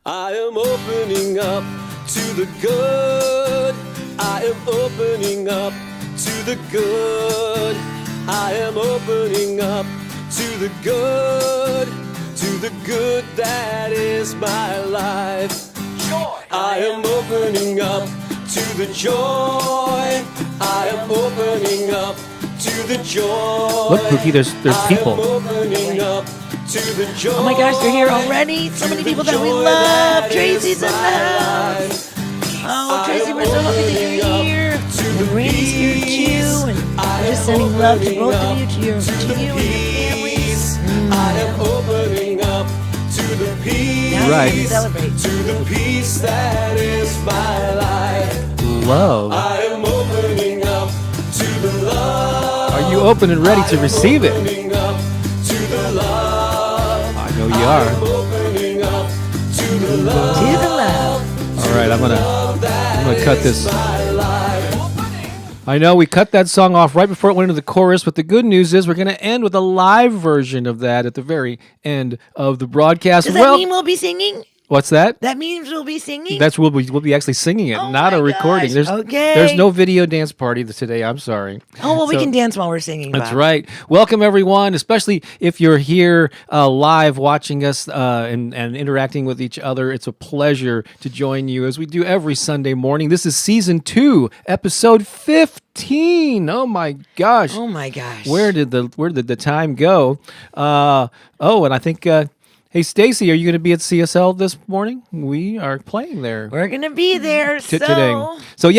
I am opening up to the good. I am opening up to the good. I am opening up to the good. To the good that is my life. Joy. I am opening up to the joy. I am opening up to the joy. Look, Pooki, there's people. I am opening up to the joy. Oh my gosh, they're here already. So many people that we love. Tracy's in the house. Oh, Tracy, we're so happy that you're here. And Randy's here too. And we're just sending love to both of you, to you and your families. I am opening up to the peace. Now Right. we can celebrate. To the peace that is my life. Love. I am opening up to the love. Are you open and ready to receive it? Opening up to the love. I know you are. Opening up to the love. To the love. All right, I'm gonna cut this. I know we cut that song off right before it went into the chorus, but the good news is we're going to end with a live version of that at the very end of the broadcast. Does that mean we'll be singing? What's that? That means we'll be singing? We'll be actually singing it, Oh not my a recording. gosh, okay. There's no video dance party today. I'm sorry. Oh, well, we So- can dance while we're singing. That's Bob. right. Welcome, everyone, especially if you're here live watching us and interacting with each other. It's a pleasure to join you as we do every Sunday morning. This is Season 2, Episode 15. Oh, my gosh. Oh, my gosh. Where did the time go? And I think... Hey, Stacy, are you going to be at CSL this morning? We are playing there. We're going to be there, Today. So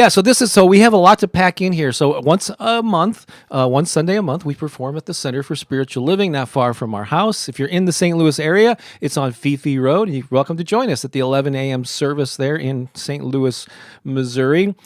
we have a lot to pack in here. So once a month, one Sunday a month, we perform at the Center for Spiritual Living, not far from our house. If you're in the St. Louis area, it's on Fifi Road. You're welcome to join us at the 11 a.m. service there in St. Louis, Missouri.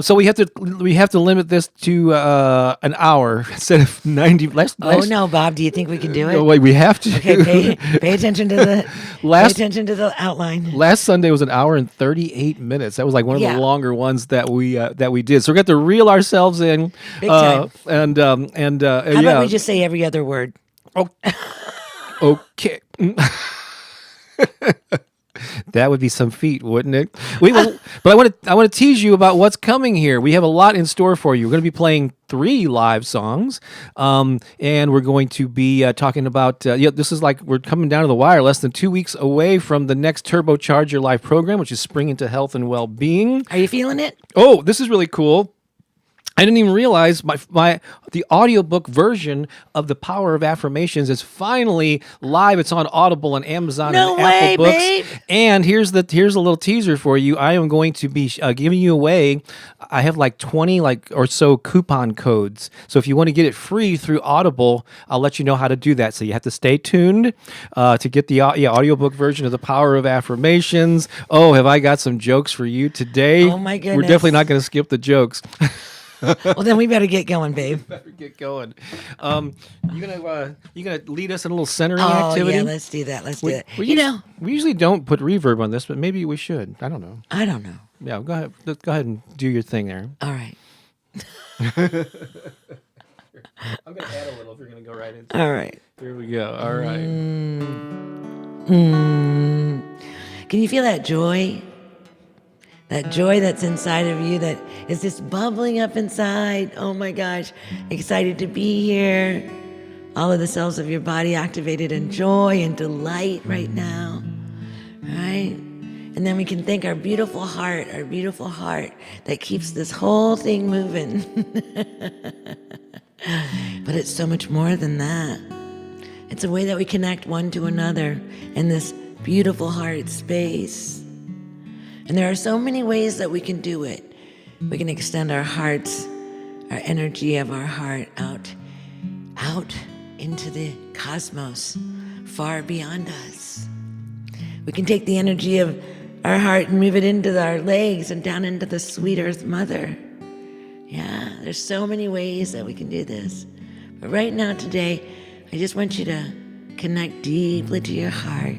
So we have to limit this to an hour instead of 90. Oh, no, Bob. Do you think we can do it? No, wait, we have to. Okay, pay attention to the pay attention to the outline. Last Sunday was an hour and 38 minutes. That was like one of Yeah. the longer ones that we did. So we're going to reel ourselves in. Big time. How How about we just say every other word? Okay. That would be some feat, wouldn't it? But I want to tease you about what's coming here. We have a lot in store for you. We're going to be playing 3 live songs, and we're going to be talking about. This is like we're coming down to the wire. Less than 2 weeks away from the next Turbocharge Your Life program, which is Spring into Health and Well-Being. Are you feeling it? Oh, this is really cool. I didn't even realize the audiobook version of The Power of Affirmations is finally live. It's on Audible and Amazon No and way, Apple Books. babe. And here's a little teaser for you. I am going to be giving you away. I have like 20 or so coupon codes. So if you want to get it free through Audible, I'll let you know how to do that. So you have to stay tuned to get the audiobook version of The Power of Affirmations. Oh, have I got some jokes for you today? Oh, my We're goodness. definitely not going to skip the jokes. Well, then we better get going, babe. Better get going. You gonna lead us in a little centering activity? Yeah, let's do that. Let's do it. We usually don't put reverb on this, but maybe we should. I don't know. I don't know. Yeah, go ahead. Go ahead and do your thing there. All right. I'm gonna add a little if you're gonna go right into it. All right. Here we go. All right. Can you feel that joy? That joy that's inside of you that is just bubbling up inside. Oh my gosh. Excited to be here. All of the cells of your body activated in joy and delight right now. Right? And then we can thank our beautiful heart that keeps this whole thing moving. But it's so much more than that. It's a way that we connect one to another in this beautiful heart space. And there are so many ways that we can do it. We can extend our hearts, our energy of our heart out into the cosmos, far beyond us. We can take the energy of our heart and move it into our legs and down into the sweet earth mother. Yeah, there's so many ways that we can do this. But right now, today, I just want you to connect deeply to your heart.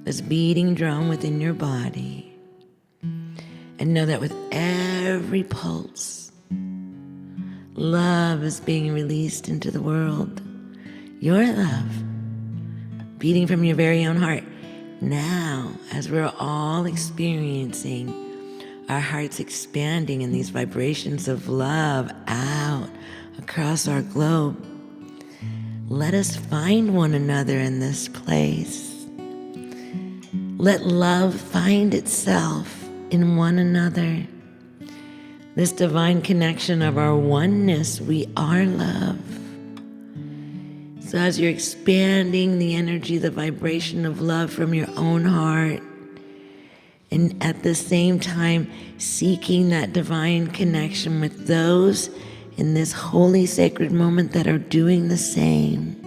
This beating drum within your body, and know that with every pulse, love is being released into the world. Your love, beating from your very own heart. Now, as we're all experiencing our hearts expanding in these vibrations of love out across our globe, let us find one another in this place. Let love find itself in one another. This divine connection of our oneness, we are love. So as you're expanding the energy, the vibration of love from your own heart, and at the same time seeking that divine connection with those in this holy sacred moment that are doing the same,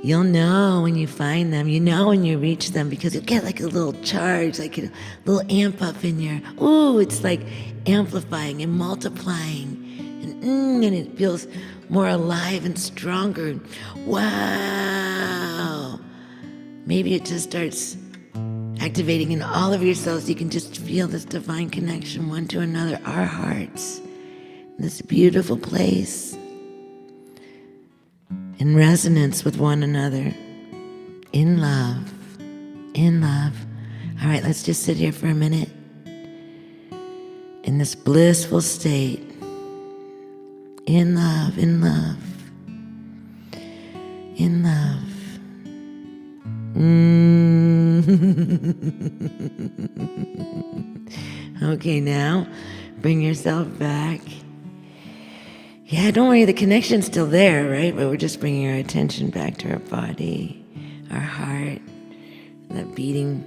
you'll know when you find them, you know when you reach them, because you get like a little charge, like a little amp up in your, it's like amplifying and multiplying, and it feels more alive and stronger. Wow. Maybe it just starts activating in all of your cells. You can just feel this divine connection one to another, our hearts, in this beautiful place, in resonance with one another, in love, in love. All right, let's just sit here for a minute in this blissful state, in love, in love, in love. Okay, now bring yourself back. Yeah, don't worry, the connection's still there, right? But we're just bringing our attention back to our body, our heart, that beating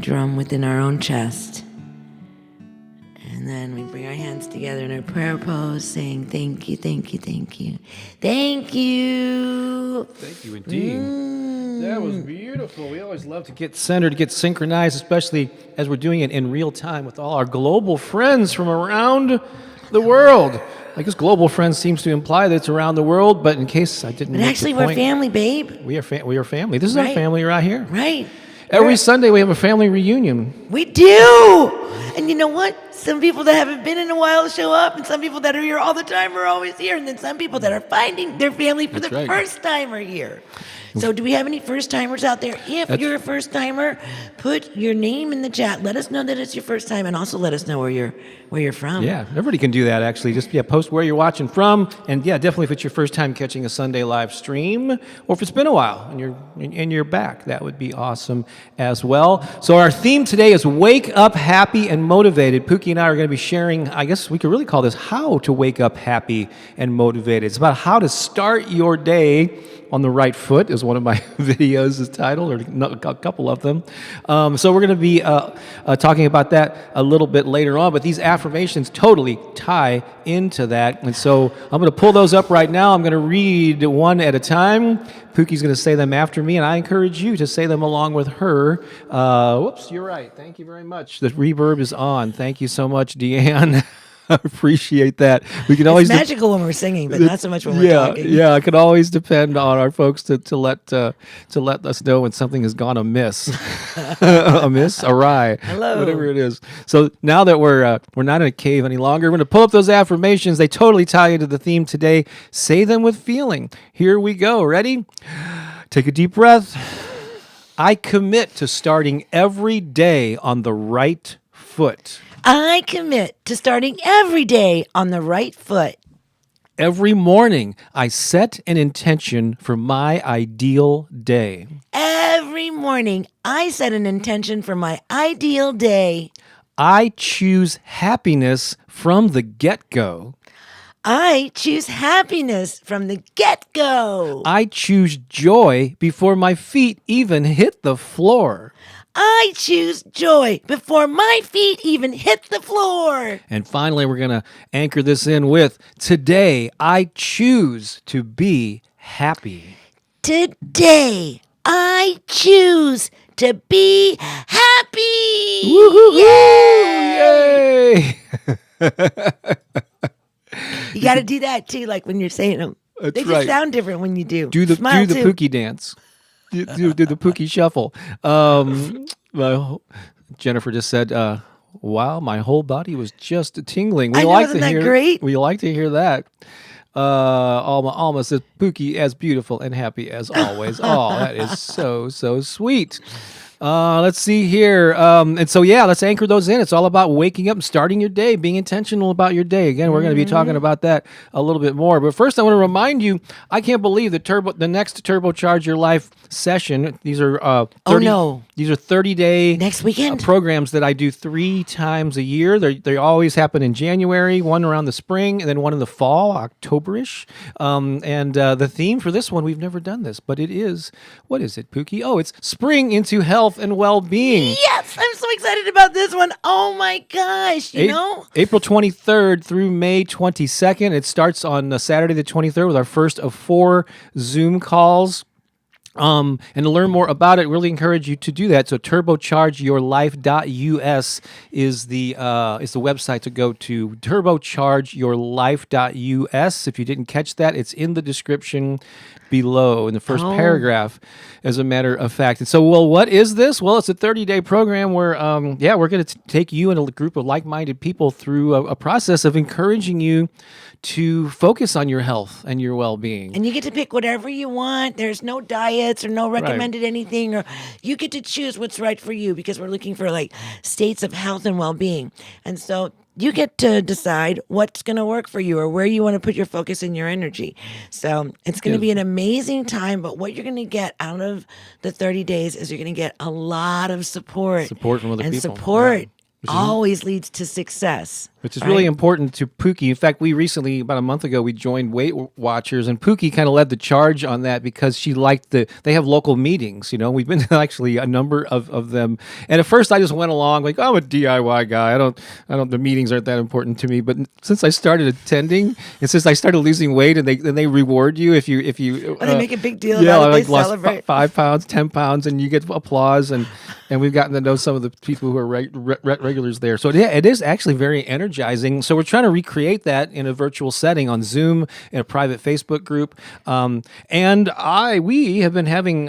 drum within our own chest. And then we bring our hands together in our prayer pose, saying, thank you, thank you, thank you. Thank you. Thank you indeed. That was beautiful. We always love to get centered, get synchronized, especially as we're doing it in real time with all our global friends from around the world. I guess global friends seems to imply that it's around the world, but in case I didn't But make actually, the we're point, family, babe. we are family. This is our Right. family right here. Right. Every Sunday we have a family reunion. We do. And you know what? Some people that haven't been in a while show up, and some people that are here all the time are always here, and then some people that are finding their family for That's the right. first time are here. So do we have any first timers out there? If you're a first timer, put your name in the chat. Let us know that it's your first time, and also let us know where you're from. Yeah, everybody can do that actually. Just post where you're watching from, and definitely if it's your first time catching a Sunday live stream, or if it's been a while and you're back, that would be awesome as well. So our theme today is wake up happy and motivated. Pooki and I are going to be sharing, I guess we could really call this how to wake up happy and motivated. It's about how to start your day on the right foot, is one of my videos is titled, or a couple of them. So we're going to be talking about that a little bit later on, but these affirmations totally tie into that. And so I'm going to pull those up right now. I'm going to read one at a time. Pooki's going to say them after me, and I encourage you to say them along with her. Whoops, you're right. Thank you very much. The reverb is on. Thank you so much, Deanne. I appreciate that. We can always It's magical when we're singing, but not so much when we're talking. Yeah, I can always depend on our folks to let us know when something has gone amiss, awry, Hello. whatever it is. So now that we're not in a cave any longer, we're going to pull up those affirmations. They totally tie into the theme today. Say them with feeling. Here we go. Ready? Take a deep breath. I commit to starting every day on the right foot. I commit to starting every day on the right foot. Every morning, I set an intention for my ideal day. Every morning, I set an intention for my ideal day. I choose happiness from the get-go. I choose happiness from the get-go. I choose joy before my feet even hit the floor. I choose joy before my feet even hit the floor. And finally, we're going to anchor this in with, today, I choose to be happy. Today, I choose to be happy. Woo-hoo-hoo! Yay! Yay! You got to do that too, like when you're saying them. That's They just right. sound different when you do. Do the Smile too. Pooki dance. Do the Pooki shuffle. Well, Jennifer just said, "Wow, my whole body was just tingling." I know, isn't that great? We like to hear that. Alma says, Pookie as beautiful and happy as always. Oh, that is so sweet. Let's see here. And so, yeah, let's anchor those in. It's all about waking up and starting your day, being intentional about your day. Again, we're going to be talking about that a little bit more. But first, I want to remind you, I can't believe the next Turbocharge Your Life session. These are 30, These are 30-day next weekend programs that I do 3 times a year. They always happen in January, one around the spring, and then one in the fall, October-ish. And the theme for this one, we've never done this, but it is, what is it, Pookie? Oh, it's Spring into Health and Well-Being. Yes, I'm so excited about this one. Oh my gosh, you know? April 23rd through May 22nd. It starts on Saturday the 23rd with our first of 4 Zoom calls. And to learn more about it, really encourage you to do that. So turbochargeyourlife.us is the website to go to. Turbochargeyourlife.us. If you didn't catch that, it's in the description below in the first paragraph, as a matter of fact. And so, well, what is this? Well, it's a 30-day program where, we're going to take you and a group of like-minded people through a process of encouraging you to focus on your health and your well-being. And you get to pick whatever you want. There's no diets or no recommended anything, or you get to choose what's right for you, because we're looking for like states of health and well-being. And so you get to decide what's going to work for you or where you want to put your focus and your energy. So it's going to be an amazing time, but what you're going to get out of the 30 days is you're going to get a lot of support. Support from other people. And support always leads to success. Which is really important to Pookie. In fact, we recently, about a month ago, we joined Weight Watchers, and Pookie kind of led the charge on that because she liked they have local meetings, you know. We've been to actually a number of them. And at first I just went along like, I'm a DIY guy. I don't, the meetings aren't that important to me. But since I started attending, and since I started losing weight, and they reward you if you they make a big deal about it. Like they celebrate. Lost 5 pounds, 10 pounds, and you get applause, and we've gotten to know some of the people who are regulars there. So it is actually very energizing. So we're trying to recreate that in a virtual setting on Zoom, in a private Facebook group. And we have been having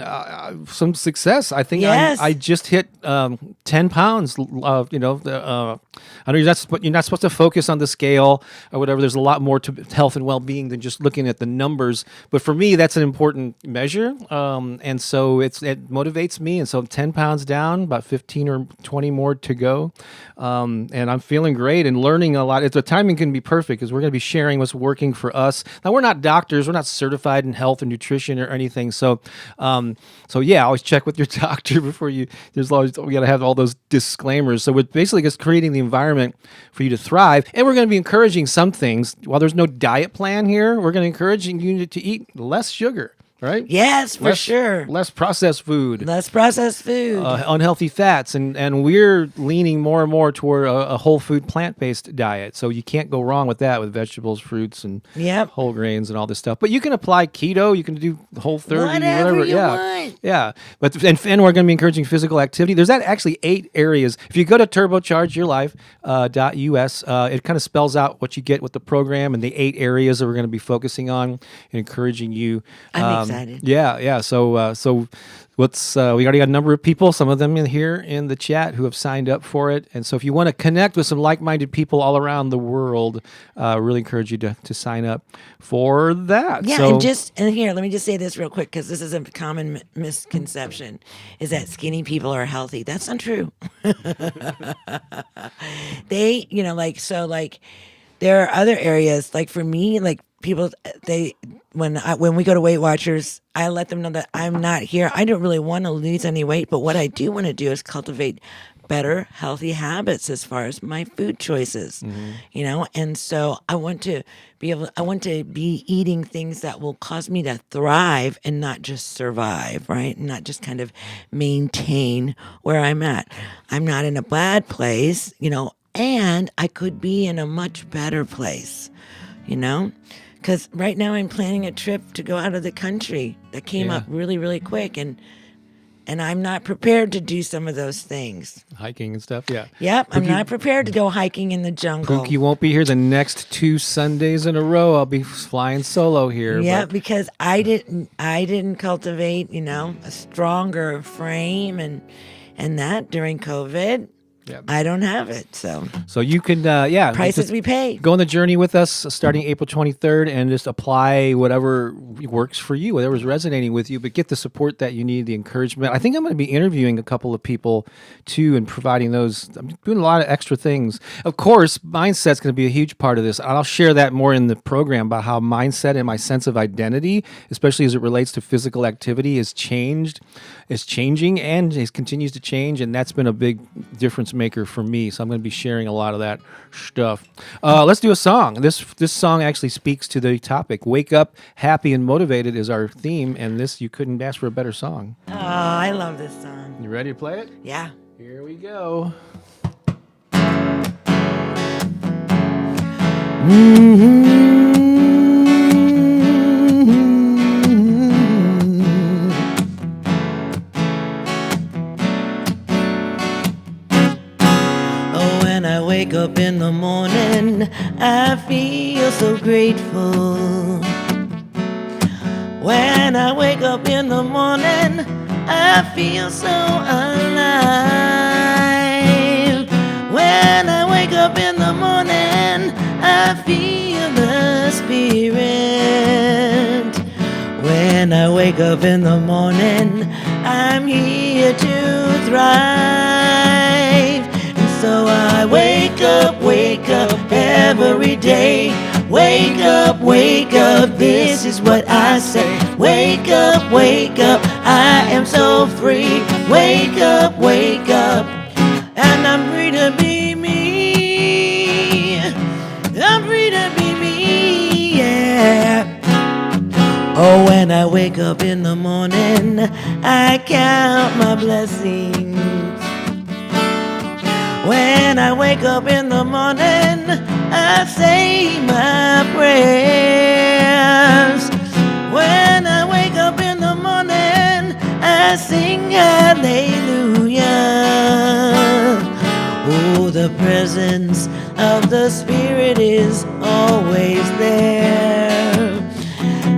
some success. I think I just hit 10 pounds. I know you're not supposed to focus on the scale or whatever. There's a lot more to health and well-being than just looking at the numbers. But for me, that's an important measure. And so it motivates me. And so I'm 10 pounds down, about 15 or 20 more to go. And I'm feeling great and learning a lot. The timing can be perfect because we're going to be sharing what's working for us. Now, we're not doctors. We're not certified in health or nutrition or anything. So always check with your doctor before we got to have all those disclaimers. So we're basically just creating the environment for you to thrive. And we're going to be encouraging some things. While there's no diet plan here, we're going to encourage you to eat less sugar. Right? Yes, for sure. Less processed food. Unhealthy fats. And we're leaning more and more toward a whole food plant-based diet. So you can't go wrong with that, with vegetables, fruits, and whole grains and all this stuff. But you can apply keto. You can do Whole30, whatever. You want. Yeah. But and we're going to be encouraging physical activity. There's actually 8 areas. If you go to turbochargeyourlife.us, it kind of spells out what you get with the program and the 8 areas that we're going to be focusing on and encouraging you. I'm excited. Yeah. So we already got a number of people, some of them here in the chat, who have signed up for it. And so if you want to connect with some like-minded people all around the world, really encourage you to sign up for that. Yeah, and here, let me just say this real quick, because this is a common misconception, is that skinny people are healthy. That's not true. There are other areas, like for me, like people, when we go to Weight Watchers, I let them know that I'm not here. I don't really want to lose any weight, but what I do want to do is cultivate better, healthy habits as far as my food choices, and so I want to be eating things that will cause me to thrive and not just survive, right? And not just kind of maintain where I'm at. I'm not in a bad place, and I could be in a much better place, because right now I'm planning a trip to go out of the country that came up really, really quick, and I'm not prepared to do some of those things. Hiking and stuff, yeah. Yep, I'm not prepared to go hiking in the jungle. Pookie won't be here the next 2 Sundays in a row. I'll be flying solo here. Yeah, because I didn't cultivate, a stronger frame and that during COVID. I don't have it. So you can, prices just we pay. go on the journey with us starting April 23rd and just apply whatever works for you, whatever's resonating with you, but get the support that you need, the encouragement. I think I'm going to be interviewing a couple of people too and providing those. I'm doing a lot of extra things. Of course, mindset's going to be a huge part of this. I'll share that more in the program about how mindset and my sense of identity, especially as it relates to physical activity, is changing, and it continues to change. And that's been a big difference maker for me. So I'm going to be sharing a lot of that stuff. Let's do a song. This song actually speaks to the topic. Wake up, happy and motivated is our theme. And you couldn't ask for a better song. Oh, I love this song. You ready to play it? Yeah. Here we go. When I wake up in the morning, I feel so grateful. When I wake up in the morning, I feel so alive. When I wake up in the morning, I feel the Spirit. When I wake up in the morning, I'm here to thrive. So I wake up every day. Wake up, this is what I say. Wake up, I am so free. Wake up, and I'm free to be me. I'm free to be me, yeah. Oh, when I wake up in the morning, I count my blessings. When I wake up in the morning, I say my prayers. When I wake up in the morning, I sing hallelujah. Oh, the presence of the Spirit is always there.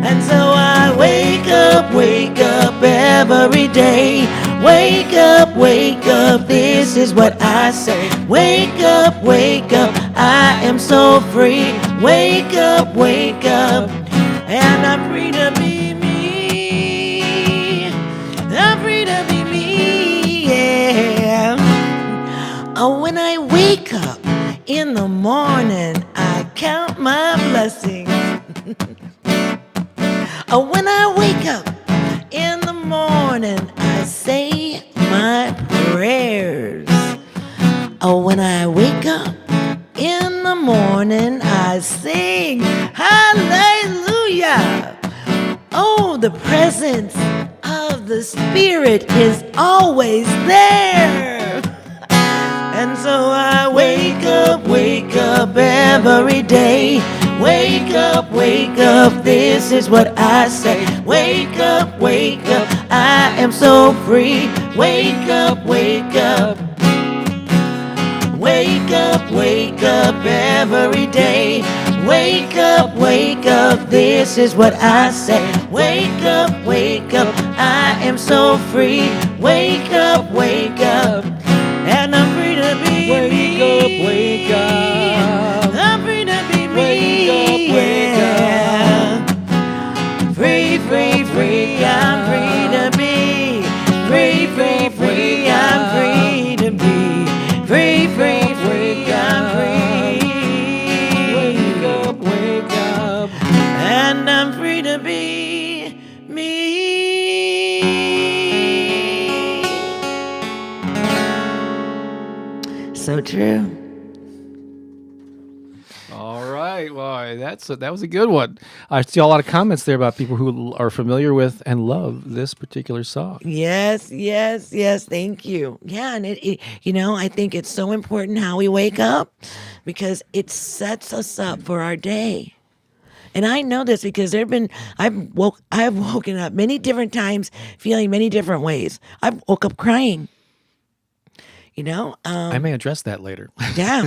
And so I wake up every day. Wake up, this is what I say. Wake up, I am so free. Wake up, and I'm free to be me. I'm free to be me, yeah. Oh, when I wake up in the morning, I count my blessings. Oh, when I wake up in the morning, I say my prayers. Oh, when I wake up in the morning, I sing hallelujah. Oh, the presence of the Spirit is always there. And so I wake up every day. Wake up, this is what I say. Wake up, I am so free. Wake up, every day. Wake up, this is what I say. Wake up, I am so free. Wake up, and I'm free to be me. Wake up. I'm free to be me. Wake up. Free, I'm free to be. Free, I'm free to be. Free, I'm free. Wake up. And I'm free to be me. So true. All right. Well, that was a good one. I see a lot of comments there about people who are familiar with and love this particular song. Yes. Thank you. Yeah, and it I think it's so important how we wake up because it sets us up for our day. And I know this because I've woken up many different times feeling many different ways. I've woke up crying. I may address that later. Yeah.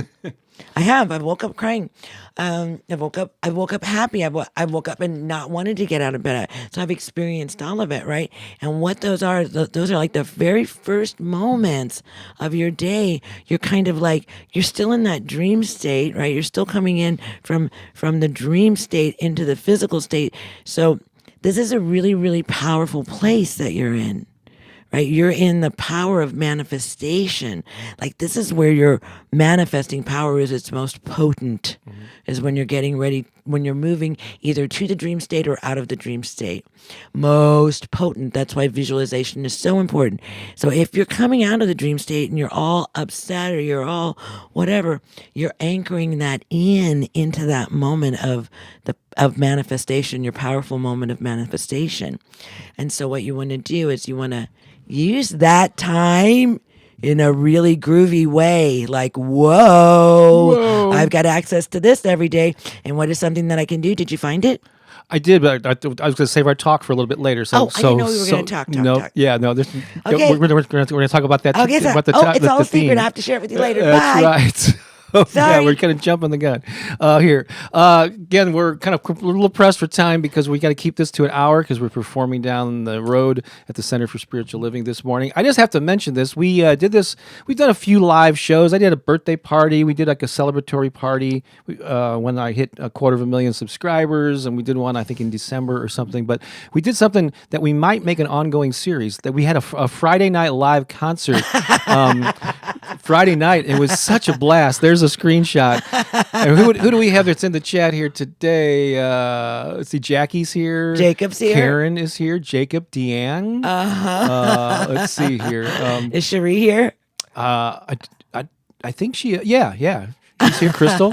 I have. I woke up crying. I woke up happy. I woke up and not wanting to get out of bed. So I've experienced all of it, right? And what those are like the very first moments of your day. You're kind of like, you're still in that dream state, right? You're still coming in from the dream state into the physical state. So this is a really, really powerful place that you're in. Right? You're in the power of manifestation. Like, this is where your manifesting power is its most potent, is when you're getting ready, when you're moving either to the dream state or out of the dream state. Most potent. That's why visualization is so important. So if you're coming out of the dream state and you're all upset or you're all whatever, you're anchoring that into that moment of manifestation, your powerful moment of manifestation. And so what you want to do is you want to use that time in a really groovy way. Like, whoa, I've got access to this every day. And what is something that I can do? Did you find it? I did, but I was going to save our talk for a little bit later. So, I didn't know we were going to talk. Yeah, no. This, Okay. we're going to talk about that. Okay, so, about it's all the a secret. theme. I have to share it with you later. That's Bye. right. Yeah, Sorry. we're kind of jumping the gun here. Again, we're kind of a little pressed for time because we got to keep this to an hour because we're performing down the road at the Center for Spiritual Living this morning. I just have to mention this. We did this. We've done a few live shows. I did a birthday party. We did like a celebratory party when I hit 250,000 subscribers, and we did one I think in December or something. But we did something that we might make an ongoing series. That we had a Friday night live concert. Friday night. It was such a blast. There's a screenshot. And who do we have that's in the chat here today? Let's see. Jackie's here. Jacob's here. Karen is here. Jacob, Deanne. Let's see here. Is Cherie here? I think she. Yeah. She's here. Crystal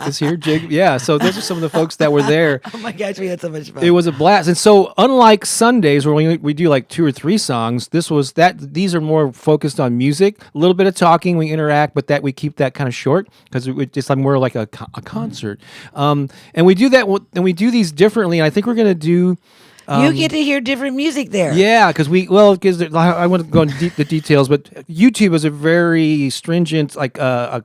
is here. Jacob. Yeah. So those are some of the folks that were there. Oh my gosh, we had so much fun. It was a blast. And so unlike Sundays where we do like 2 or 3 songs, these are more focused on music, a little bit of talking, we interact, but that we keep that kind of short because it's like more like a concert. And we do that, and we do these differently. And I think we're going to do... you get to hear different music there. Yeah, because I want to go into the details, but YouTube is a very stringent like a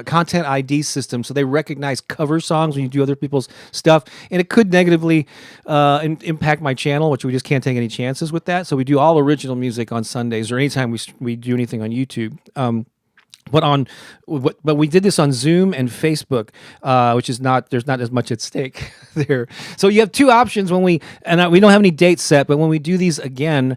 content ID system, so they recognize cover songs when you do other people's stuff, and it could negatively impact my channel, which we just can't take any chances with that. So we do all original music on Sundays or anytime we do anything on YouTube. But we did this on Zoom and Facebook, which is there's not as much at stake there. So you have 2 options we don't have any dates set, but when we do these again,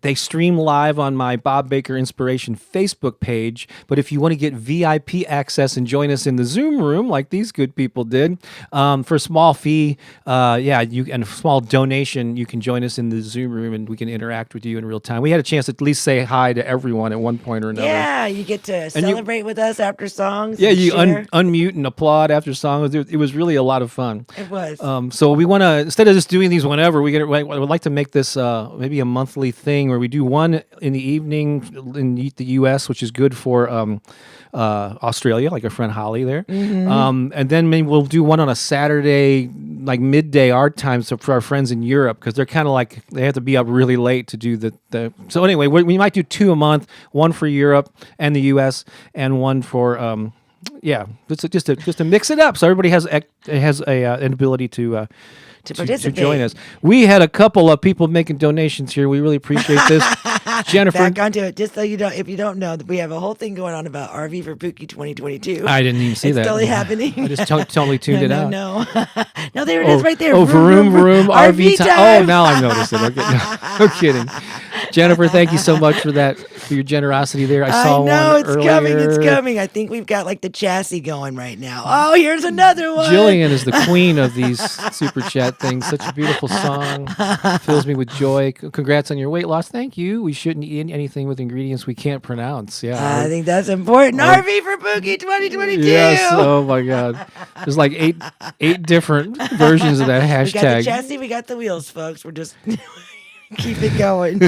they stream live on my Bob Baker Inspiration Facebook page. But if you want to get VIP access and join us in the Zoom room, like these good people did, for a small fee, and a small donation, you can join us in the Zoom room and we can interact with you in real time. We had a chance to at least say hi to everyone at one point or another. Yeah, you get to celebrate with us after songs. Yeah, you share. unmute and applaud after songs. It was really a lot of fun. It was. So we want to, instead of just doing these whenever, we would like to make this maybe a monthly thing where we do one in the evening in the U.S., which is good for Australia, like our friend Holly there. Mm-hmm. And then maybe we'll do one on a Saturday, like midday our time, so for our friends in Europe, because they're kind of like, they have to be up really late to do the so anyway, we might do 2 a month, one for Europe and the U.S., and one for just to mix it up so everybody has an ability to join us. We had a couple of people making donations here. We really appreciate this. Jennifer, back onto it. Just so you know, if you don't know, we have a whole thing going on about RV for Pooki 2022. I didn't even see that. It's totally happening. I just totally tuned it out. No, there it is right there. Oh, vroom, RV time. Oh, now I noticed it. Okay, no kidding. Jennifer, thank you so much for that, for your generosity there. I saw one earlier. It's coming. I think we've got like the chassis going right now. Oh, here's another one. Jillian is the queen of these super chat things. Such a beautiful song. Fills me with joy. Congrats on your weight loss. Thank you. We shouldn't eat anything with ingredients we can't pronounce. Yeah. I think that's important. RV for Pooki 2022. Yes. Oh my God. There's like eight different versions of that hashtag. We got the chassis. We got the wheels, folks. We're just... Keep it going.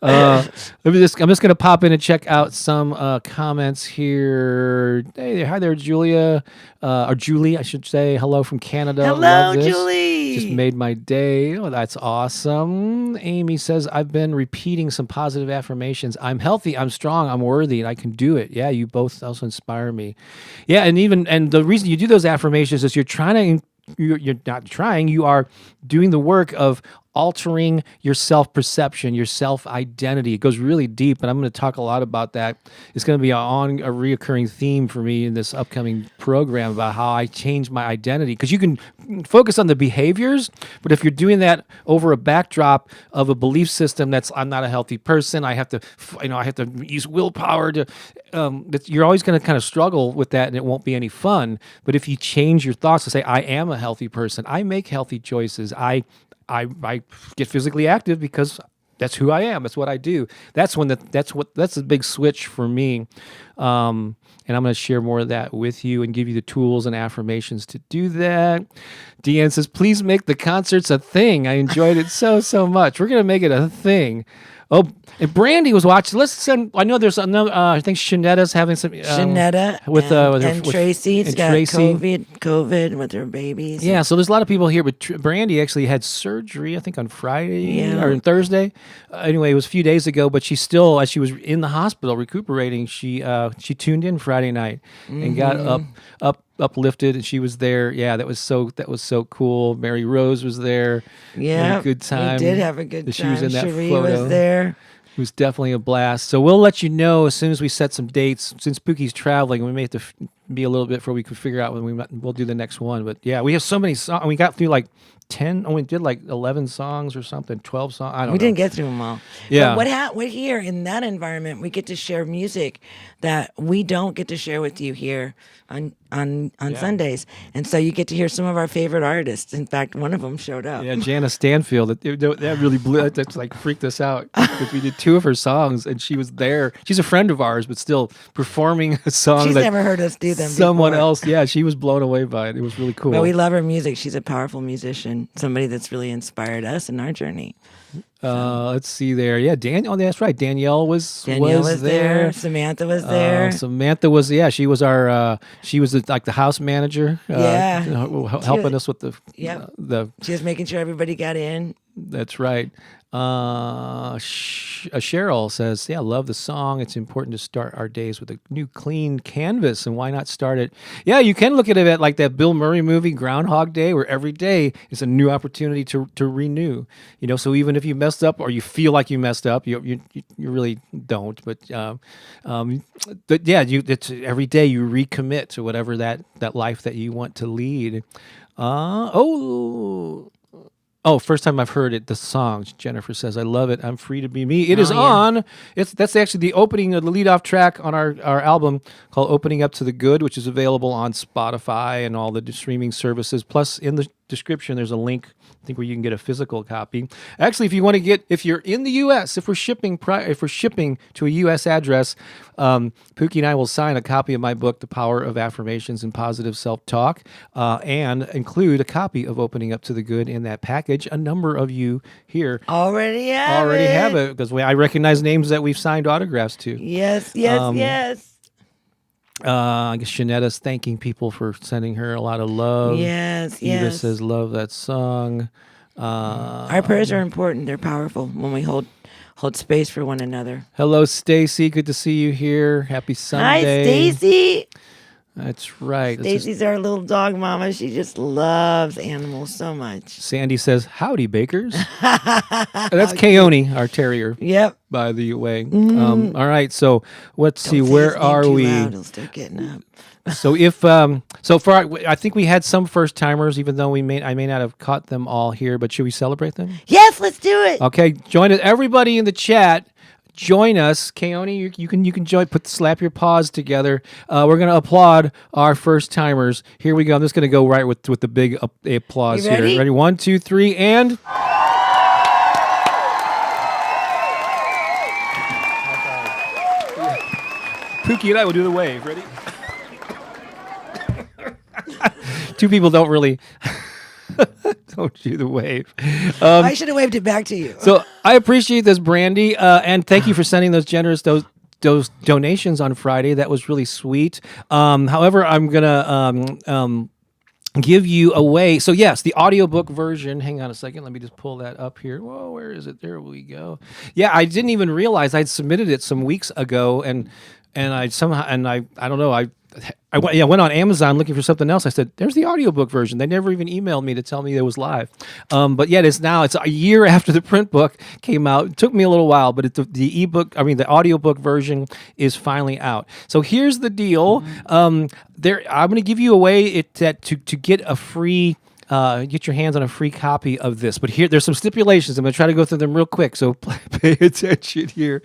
I'm just going to pop in and check out some comments here. Hey, hi there, Julia, or Julie, I should say. Hello from Canada. Hello, Love this. Julie. Just made my day. Oh, that's awesome. Amy says, I've been repeating some positive affirmations. I'm healthy, I'm strong, I'm worthy, and I can do it. Yeah, you both also inspire me. Yeah, and the reason you do those affirmations is you're not trying, you are doing the work of altering your self-perception, your self-identity. It goes really deep, and I'm going to talk a lot about that. It's going to be a reoccurring theme for me in this upcoming program about how I change my identity. Because you can focus on the behaviors, but if you're doing that over a backdrop of a belief system that's I'm not a healthy person, I have to use willpower to. You're always going to kind of struggle with that, and it won't be any fun. But if you change your thoughts to say I am a healthy person, I make healthy choices, I get physically active because that's who I am. That's what I do. That's a big switch for me. And I'm going to share more of that with you and give you the tools and affirmations to do that. Deanne says, please make the concerts a thing. I enjoyed it so much. We're going to make it a thing. Oh, and Brandy was watching. Let's send. I know there's another. I think Shanetta's having some. Shanetta and Tracy's got COVID with her babies. Yeah, so there's a lot of people here, but Brandy actually had surgery. I think on Friday or on Thursday. Anyway, it was a few days ago, but she still, as she was in the hospital recuperating, she tuned in Friday night and got uplifted, and she was there. Yeah, that was so cool. Mary Rose was there. Yeah, good time. We did have a good time. She was in that Cherie photo. was there. It was definitely a blast. So we'll let you know as soon as we set some dates. Since Pookie's traveling, we may have to be a little bit before we can figure out when we'll do the next one. But yeah, we have so many songs. We got through like 10. We did like 11 songs or something, 12 songs. I don't know. We didn't get through them all. Yeah. But what here in that environment, we get to share music that we don't get to share with you here on Sundays. And so you get to hear some of our favorite artists. In fact, one of them showed up. Yeah, Jana Stanfield. That really blew. That's like freaked us out because we did 2 of her songs and she was there. She's a friend of ours, but still performing a song. She's never heard us do them. Someone before. else. Yeah, she was blown away by it. It was really cool. But we love her music. She's a powerful musician. Somebody that's really inspired us in our journey. Let's see there. Yeah, that's right. Danielle was there. Samantha was there. Samantha was, she was our, she was like the house manager. Helping us with the. She was making sure everybody got in. That's right. Cheryl says, love the song. It's important to start our days with a new clean canvas, and why not start it? Yeah, you can look at it like that Bill Murray movie, Groundhog Day, where every day is a new opportunity to renew. So even if you messed up or you feel like you messed up, you really don't. But it's every day you recommit to whatever that life that you want to lead. First time I've heard it, the song. Jennifer says, I love it. I'm free to be me. It is on. That's actually the opening of the lead-off track on our album called Opening Up to the Good, which is available on Spotify and all the streaming services. Plus, in the description, there's a link, I think, where you can get a physical copy. Actually, if you're in the U.S., if we're shipping to a U.S. address, Pookie and I will sign a copy of my book, The Power of Affirmations and Positive Self-Talk, and include a copy of Opening Up to the Good in that package. A number of you here already have it because I recognize names that we've signed autographs to. Yes. I guess Shanetta's thanking people for sending her a lot of love. Yes. Eva says, love that song. Our prayers are important. They're powerful when we hold space for one another. Hello, Stacy. Good to see you here. Happy Sunday. Hi, Stacy. That's right. Stacy's our little dog mama. She just loves animals so much. Sandy says, howdy, Bakers. That's Keone, our terrier. Yep. By the way. All right. So let's see. Where are we? He'll start getting up. So I think we had some first timers, even though I may not have caught them all here, but should we celebrate them? Yes, let's do it. Okay. Join us. Everybody in the chat. Join us, Keone. You can join. Slap your paws together. We're gonna applaud our first timers. Here we go. I'm just gonna go right with the big applause here. Ready? 1, 2, 3, and. Pookie and I will do the wave. Ready? 2 people don't really. Don't do the wave. I should have waved it back to you. So I appreciate this, Brandy, and thank you for sending those generous those donations on Friday. That was really sweet. However, I'm gonna give you away. So yes, the audiobook version. Hang on a second. Let me just pull that up here. Whoa, where is it? There we go. Yeah, I didn't even realize I'd submitted it some weeks ago, and I somehow I don't know. I went on Amazon looking for something else. I said, "There's the audiobook version." They never even emailed me to tell me it was live. But yet it's a year after the print book came out. It took me a little while, but the ebook, the audiobook version is finally out. So here's the deal. I'm going to give you a way to get a free. Get your hands on a free copy of this. But there's some stipulations. I'm going to try to go through them real quick, so pay attention here.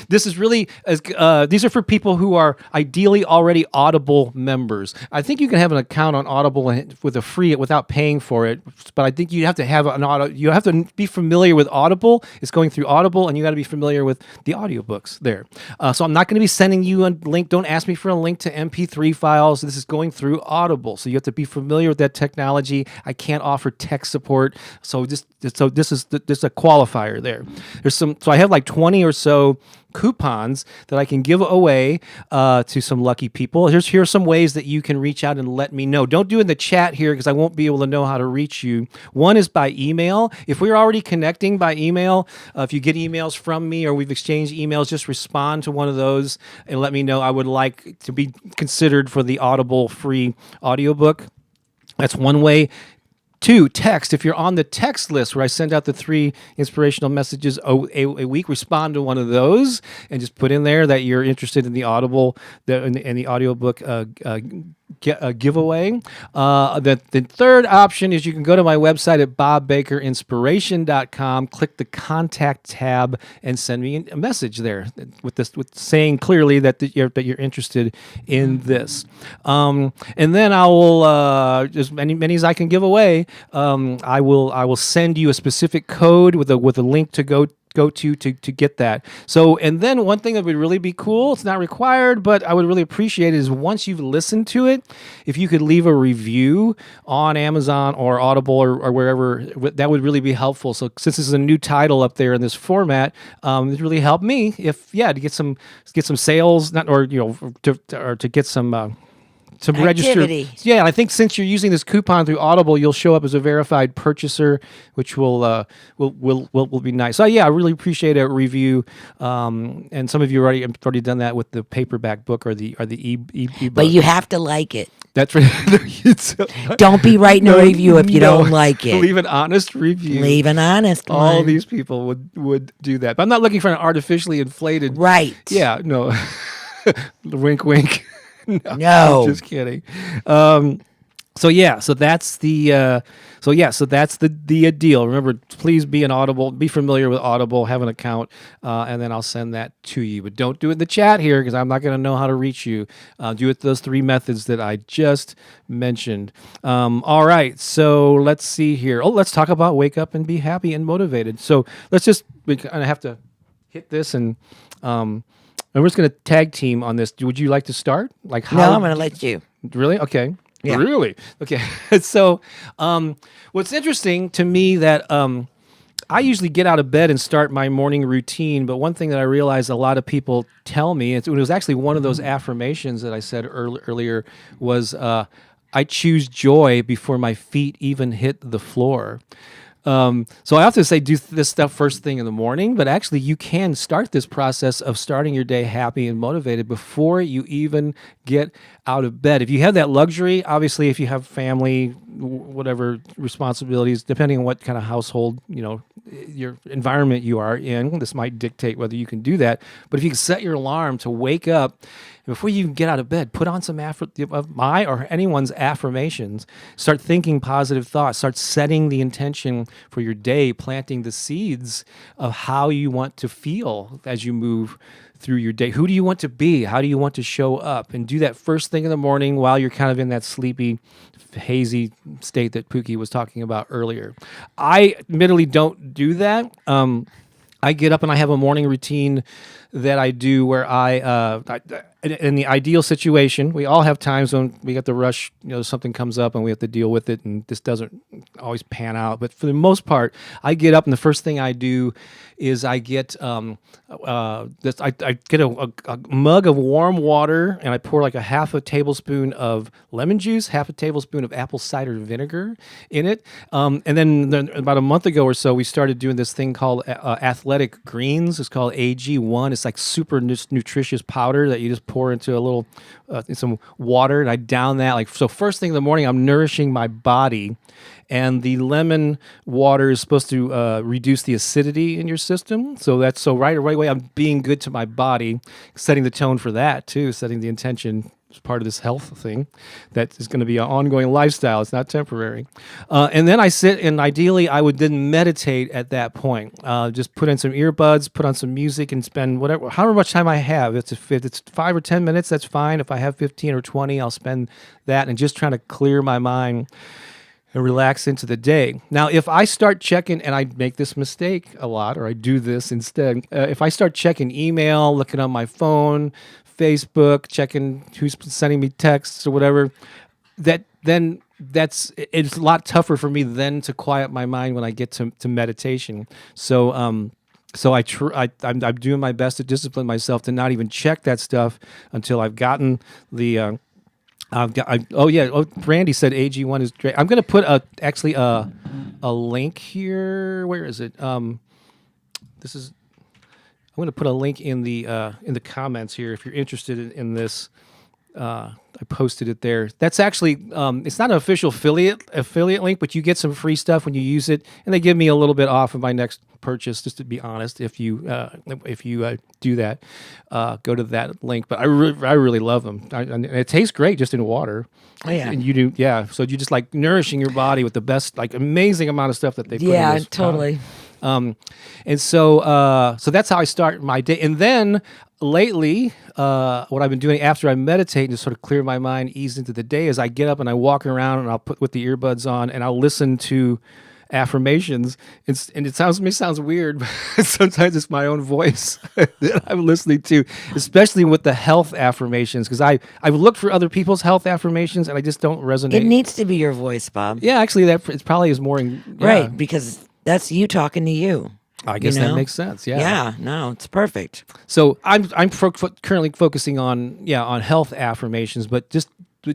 This is really, these are for people who are ideally already Audible members. I think you can have an account on Audible with a free without paying for it, but I think you have to have you have to be familiar with Audible. It's going through Audible, and you got to be familiar with the audiobooks there. So I'm not going to be sending you a link. Don't ask me for a link to MP3 files. This is going through Audible, so you have to be familiar with that technology. I can't offer tech support, so this is a qualifier there. So I have like 20 or so coupons that I can give away to some lucky people. Here are some ways that you can reach out and let me know. Don't do it in the chat here because I won't be able to know how to reach you. One is by email. If we're already connecting by email, if you get emails from me or we've exchanged emails, just respond to one of those and let me know I would like to be considered for the Audible free audiobook. That's one way. 2, text. If you're on the text list where I send out the 3 inspirational messages a week, respond to one of those and just put in there that you're interested in the Audible and the audiobook giveaway. The third option is you can go to my website at bobbakerinspiration.com, click the contact tab, and send me a message there with saying clearly that you're interested in this. And then I will as many as I can give away. I will send you a specific code with a link to go to get that. So, and then one thing that would really be cool, it's not required, but I would really appreciate it, is once you've listened to it, if you could leave a review on Amazon or Audible or wherever, that would really be helpful. So since this is a new title up there in this format, it really helped me to get some sales, to get some Activity. register. Yeah, I think since you're using this coupon through Audible, you'll show up as a verified purchaser, which will be nice. So yeah, I really appreciate a review. And some of you have already done that with the paperback book or the e-book. But you have to like it. That's right. Don't be writing a review if you don't like it. Leave an honest review. Leave an honest one. All these people would do that. But I'm not looking for an artificially inflated. Right. Yeah. No. Wink, wink. No. I'm just kidding. So that's the deal. Remember, please be familiar with Audible, have an account, and then I'll send that to you. But don't do it in the chat here because I'm not going to know how to reach you. Do it those 3 methods that I just mentioned. All right, so let's see here. Let's talk about wake up and be happy and motivated. So we kind of have to hit this and we're just going to tag team on this. Would you like to start? No, I'm going to let you. Really? Okay. Yeah. Really? Okay. So, what's interesting to me that I usually get out of bed and start my morning routine, but one thing that I realized a lot of people tell me, it was actually one of those affirmations that I said earlier, was I choose joy before my feet even hit the floor. So I often say do this stuff first thing in the morning, but actually you can start this process of starting your day happy and motivated before you even get out of bed. If you have that luxury, obviously if you have family, whatever responsibilities, depending on what kind of household, your environment you are in, this might dictate whether you can do that. But if you can set your alarm to wake up before you get out of bed, put on some of my or anyone's affirmations. Start thinking positive thoughts. Start setting the intention for your day, planting the seeds of how you want to feel as you move through your day. Who do you want to be? How do you want to show up? And do that first thing in the morning while you're kind of in that sleepy, hazy state that Pooki was talking about earlier. I admittedly don't do that. I get up and I have a morning routine that I do where in the ideal situation, we all have times when we got to rush, something comes up and we have to deal with it, and this doesn't always pan out. But for the most part, I get up and the first thing I do is I get I get a mug of warm water, and I pour like a half a tablespoon of lemon juice, half a tablespoon of apple cider vinegar in it. And then about a month ago or so, we started doing this thing called Athletic Greens. It's called AG1. It's like super nutritious powder that you just pour into a little some water, and I down that. Like, so first thing in the morning, I'm nourishing my body, and the lemon water is supposed to reduce the acidity in your system. So right away I'm being good to my body, setting the tone for that too, setting the intention as part of this health thing that is going to be an ongoing lifestyle. It's not temporary. And then I sit, and ideally I would then meditate at that point. Just put in some earbuds, put on some music, and spend however much time I have. If it's 5 or 10 minutes, that's fine. If I have 15 or 20, I'll spend that and just trying to clear my mind and relax into the day. Now, if I start checking, and I make this mistake a lot, or I do this instead, if I start checking email, looking on my phone, Facebook, checking who's sending me texts or whatever, it's a lot tougher for me then to quiet my mind when I get to meditation. So I'm doing my best to discipline myself to not even check that stuff until I've gotten the. Brandy said AG1 is great. I'm going to put a link here. Where is it? I'm going to put a link in the comments here if you're interested in this. I posted it there. That's actually it's not an official affiliate link, but you get some free stuff when you use it, and they give me a little bit off of my next purchase. Just to be honest, if you do that, go to that link. But I really love them. And it tastes great just in water. Oh, yeah. And you do, yeah. So you just like nourishing your body with the best, like amazing amount of stuff that they put in this. Yeah, totally. And so that's how I start my day. And then lately, what I've been doing after I meditate and to sort of clear my mind, ease into the day, is I get up and I walk around and I'll put with the earbuds on and I'll listen to affirmations. And it sounds weird, but sometimes it's my own voice that I'm listening to, especially with the health affirmations, because I've looked for other people's health affirmations and I just don't resonate. It needs to be your voice, Bob. Yeah, actually, it probably is more right, because that's you talking to you. I guess that makes sense. Yeah. Yeah. No, it's perfect. So I'm currently focusing on health affirmations, but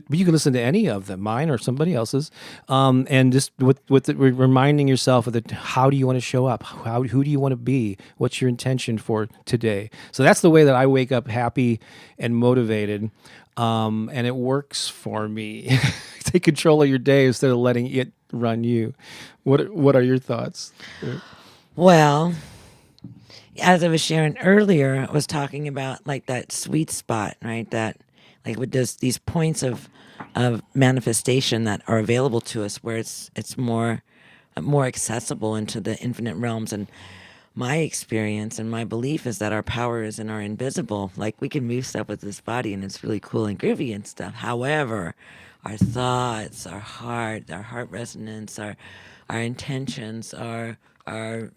you can listen to any of them, mine or somebody else's, and just reminding yourself of how do you want to show up? Who do you want to be? What's your intention for today? So that's the way that I wake up happy and motivated, and it works for me. Take control of your day instead of letting it run you. What are your thoughts? Well, as I was sharing earlier, I was talking about like that sweet spot, right? That like with these points of manifestation that are available to us, where it's more accessible into the infinite realms. And my experience and my belief is that our power is in our invisible. Like we can move stuff with this body, and it's really cool and groovy and stuff. However, our thoughts, our heart resonance, our intentions, our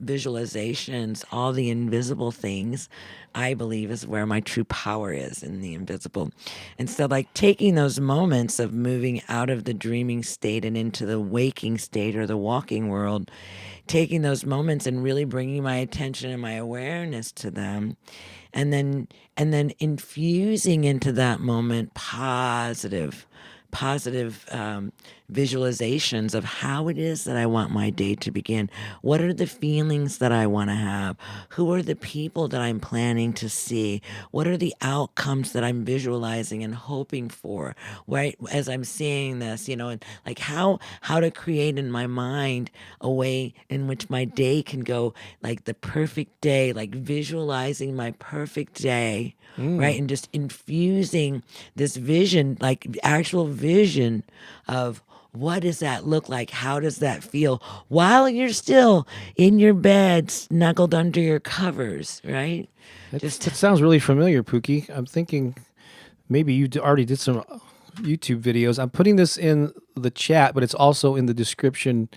visualizations, all the invisible things, I believe is where my true power is, in the invisible. And so like taking those moments of moving out of the dreaming state and into the waking state or the walking world, taking those moments and really bringing my attention and my awareness to them, and then infusing into that moment positive visualizations of how it is that I want my day to begin. What are the feelings that I want to have? Who are the people that I'm planning to see? What are the outcomes that I'm visualizing and hoping for? Right as I'm seeing this, and like how to create in my mind a way in which my day can go like the perfect day, like visualizing my perfect day. Right, and just infusing this vision, like actual vision of what does that look like? How does that feel while you're still in your bed, snuggled under your covers, right? That sounds really familiar, Pooki. I'm thinking maybe you already did some YouTube videos. I'm putting this in the chat, but it's also in the description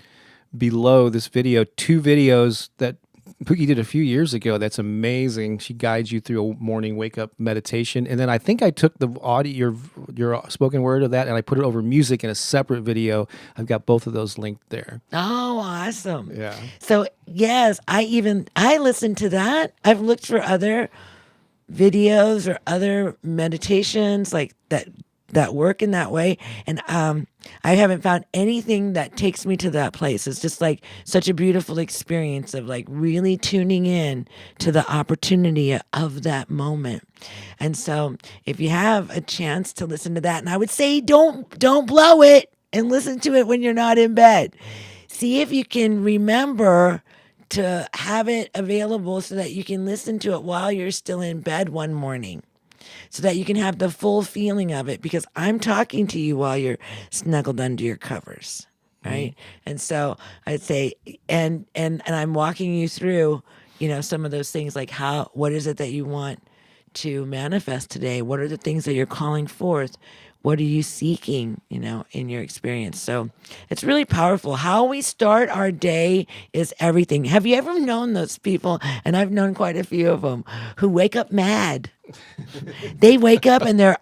below this video. 2 videos that Pookie did a few years ago. That's amazing. She guides you through a morning wake up meditation, and then I think I took the audio, your spoken word of that, and I put it over music in a separate video. I've got both of those linked there. Oh, awesome. Yeah. So yes, I listened to that. I've looked for other videos or other meditations like that work in that way, and I haven't found anything that takes me to that place. It's just like such a beautiful experience of like really tuning in to the opportunity of that moment. And so if you have a chance to listen to that, and I would say don't blow it and listen to it when you're not in bed. See if you can remember to have it available so that you can listen to it while you're still in bed one morning, so that you can have the full feeling of it, because I'm talking to you while you're snuggled under your covers, right? And so I'd say, and I'm walking you through, some of those things, like what is it that you want to manifest today? What are the things that you're calling forth? What are you seeking, in your experience? So it's really powerful. How we start our day is everything. Have you ever known those people? And I've known quite a few of them who wake up mad. They wake up and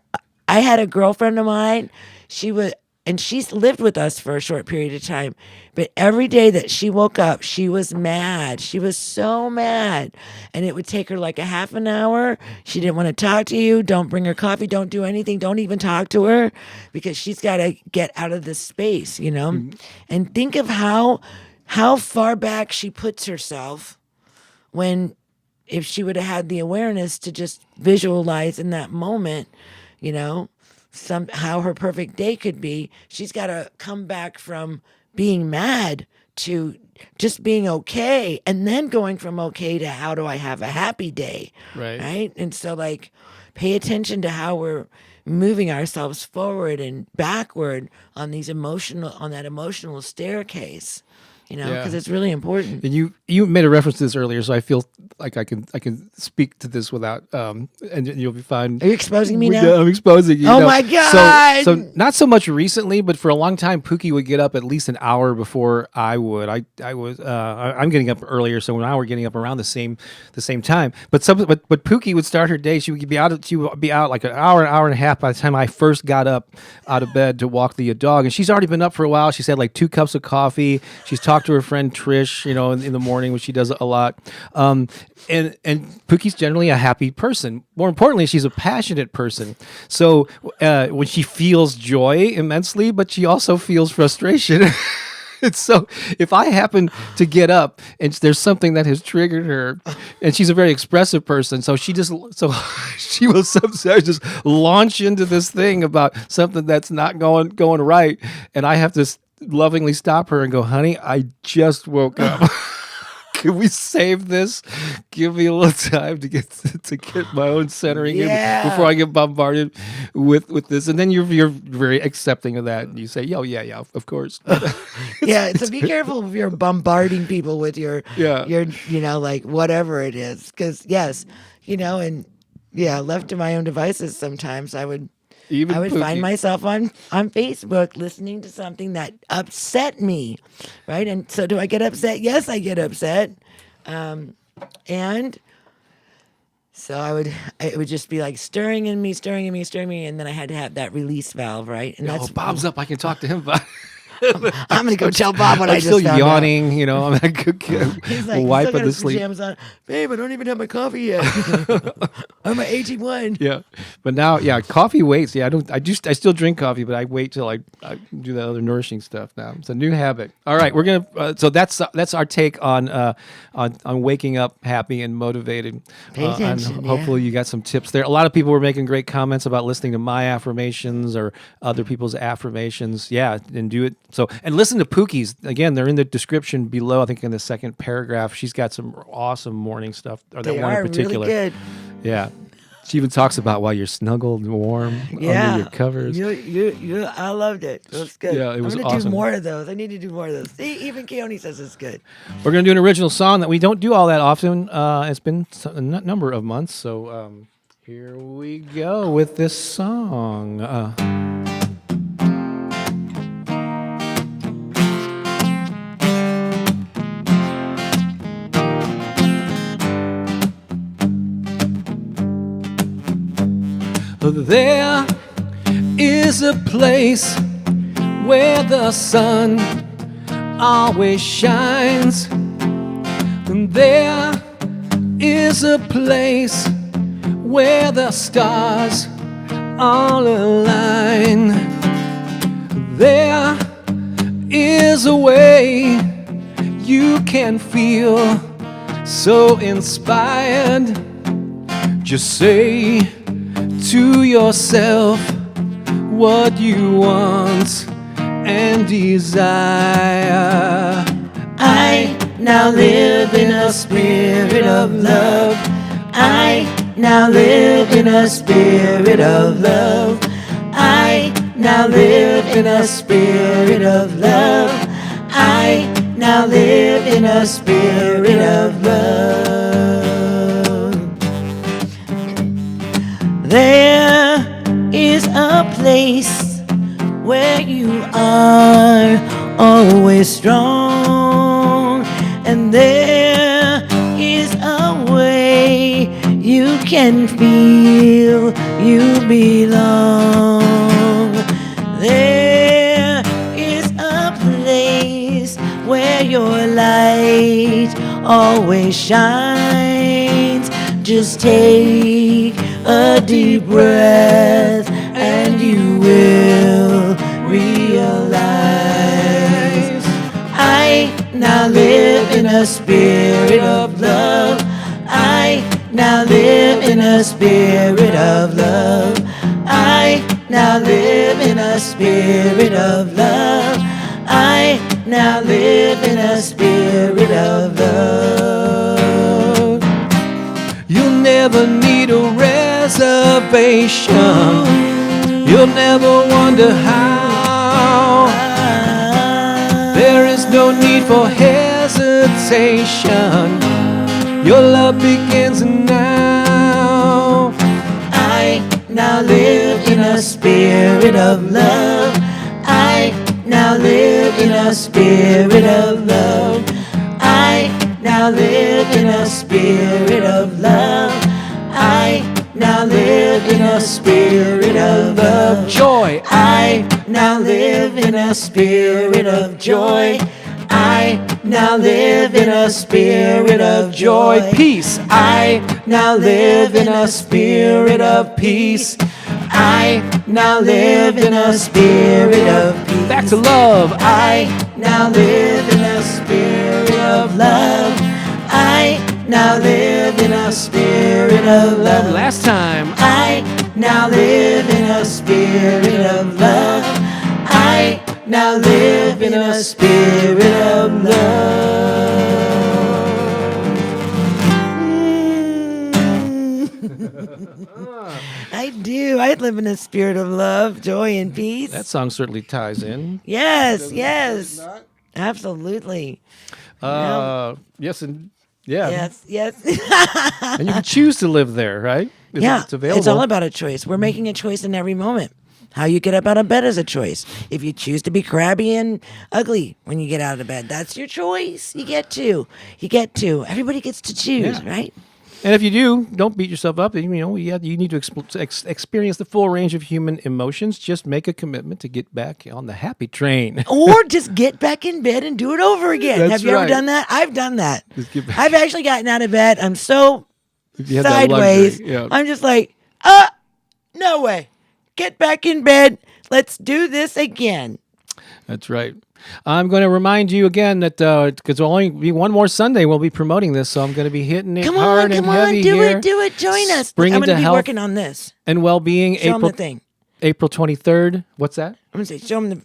I had a girlfriend of mine. She's lived with us for a short period of time, but every day that she woke up, she was mad. She was so mad. And it would take her like a half an hour. She didn't want to talk to you. Don't bring her coffee. Don't do anything. Don't even talk to her, because she's got to get out of this space, And think of how far back she puts herself if she would have had the awareness to just visualize in that moment, how her perfect day could be. She's got to come back from being mad to just being okay, and then going from okay to how do I have a happy day, right? And so like pay attention to how we're moving ourselves forward and backward on that emotional staircase, because it's really important. And you made a reference to this earlier, so I feel like I can speak to this without and you'll be fine. Are you exposing me now? Yeah, I'm exposing you. Oh my God! So not so much recently, but for a long time, Pookie would get up at least an hour before I would. I'm getting up earlier, so now we're getting up around the same time. But Pookie would start her day. She would be out like an hour and a half by the time I first got up out of bed to walk the dog, and she's already been up for a while. She's had like 2 cups of coffee. She's talked to her friend Trish, in the morning, which she does a lot. And Pookie's generally a happy person. More importantly, she's a passionate person. So when she feels joy immensely, but she also feels frustration. And so if I happen to get up and there's something that has triggered her, and she's a very expressive person, so she will sometimes just launch into this thing about something that's not going right, and I have to lovingly stop her and go, honey, I just woke up. Can we save this? Give me a little time to get my own centering in before I get bombarded with this. And then you're very accepting of that, and you say, yeah, of course. Yeah, so be careful if you're bombarding people with your like whatever it is, because left to my own devices, sometimes I would find myself on Facebook listening to something that upset me, right? And so do I get upset? Yes, I get upset. And so it would just be like stirring in me, and then I had to have that release valve, right? And that's Bob's up. I can talk to him about it. I'm gonna go tell Bob what I just still found yawning, out. I'm like, He's like, wiping the sleep. Pajamas on. Babe, I don't even have my coffee yet. I'm at 81. Yeah, but now, coffee waits. Yeah, I still drink coffee, but I wait till I do the other nourishing stuff. Now it's a new habit. All right, we're gonna. So that's our take on waking up happy and motivated. Pay attention. Hopefully, you got some tips there. A lot of people were making great comments about listening to my affirmations or other people's affirmations. Yeah, and do it. So, and listen to Pookie's. Again, they're in the description below. I think in the second paragraph, she's got some awesome morning stuff. Or that one in particular. Really good. Yeah. She even talks about while you're snuggled and warm under your covers. I loved it. It was good. Yeah, it was I'm awesome. Do more of those. I need to do more of those. See, even Keone says it's good. We're going to do an original song that we don't do all that often. It's been a number of months. So here we go with this song. There is a place where the sun always shines. And there is a place where the stars all align. There is a way you can feel so inspired. Just say to yourself what you want and desire. I now live in a spirit of love. I now live in a spirit of love. I now live in a spirit of love. I now live in a spirit of love. There is a place where you are always strong, and there is a way you can feel you belong. There is a place where your light always shines. Just take a deep breath and you will realize. I now live in a spirit of love. I now live in a spirit of love. I now live in a spirit of love. I now live in a spirit of love. You'll never need a reservation. You'll never wonder how. There is no need for hesitation. Your love begins now. I now live in a spirit of love. I now live in a spirit of love. I now live in a spirit of love. I now live in a spirit of love. Joy. I now live in a spirit of joy. I now live in a spirit of joy. Peace. I now live in a spirit of peace. I now live in a spirit of peace. Back to love. I now live in a spirit of love. I now live in a spirit of love. Last time. I now live in a spirit of love. I now live in a spirit of love. I do. I live in a spirit of love, joy, and peace. That song certainly ties in. Yes, yes. Absolutely. Yes, and yeah. Yes. And you can choose to live there, right? It's available. It's all about a choice. We're making a choice in every moment. How you get up out of bed is a choice. If you choose to be crabby and ugly when you get out of bed, that's your choice. You get to. Everybody gets to choose, right? And if you do, don't beat yourself up. You need to experience the full range of human emotions. Just make a commitment to get back on the happy train. Or just get back in bed and do it over again. That's Have you ever right. done that? I've done that. Just get back. I've actually gotten out of bed. I'm so If you had that sideways. luxury, yeah. I'm just like, no way. Get back in bed. Let's do this again. That's right. I'm going to remind you again that because there'll only be one more Sunday, we'll be promoting this, so I'm going to be hitting it hard and heavy here. Do it. Join us. Spring I'm into going to be health working on this. and well-being. Show them the thing. April 23rd. What's that? I'm going to say, show them the.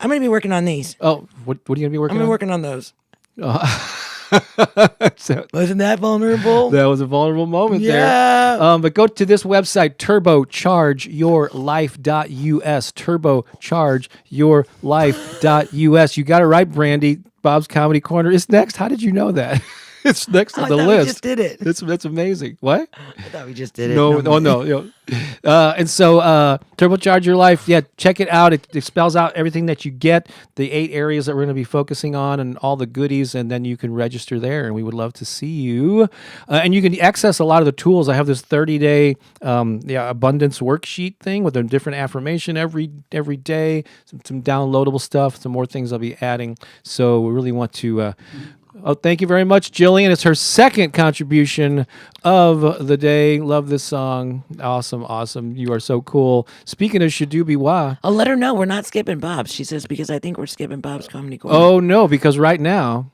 I'm going to be working on these. Oh, what are you going to be working I'm on? going to be working on those. So, Wasn't that vulnerable? that was a vulnerable moment there. Yeah. But go to this website, turbochargeyourlife.us. Turbochargeyourlife.us. You got it right, Brandy. Bob's Comedy Corner is next. How did you know that? It's next on I the thought list. we just did it. That's amazing. What? I thought we just did it. No, no. And so turbocharge your life. Yeah, check it out. It spells out everything that you get, the 8 areas that we're going to be focusing on, and all the goodies. And then you can register there, and we would love to see you. And you can access a lot of the tools. I have this 30-day abundance worksheet thing with a different affirmation every day. Some downloadable stuff. Some more things I'll be adding. So we really want to. Thank you very much, Jillian. It's her second contribution of the day. Love this song. Awesome. You are so cool. Speaking of Shadoobie Wah. I'll let her know we're not skipping Bob's. She says, because I think we're skipping Bob's Comedy Corner. Oh, no, because right now,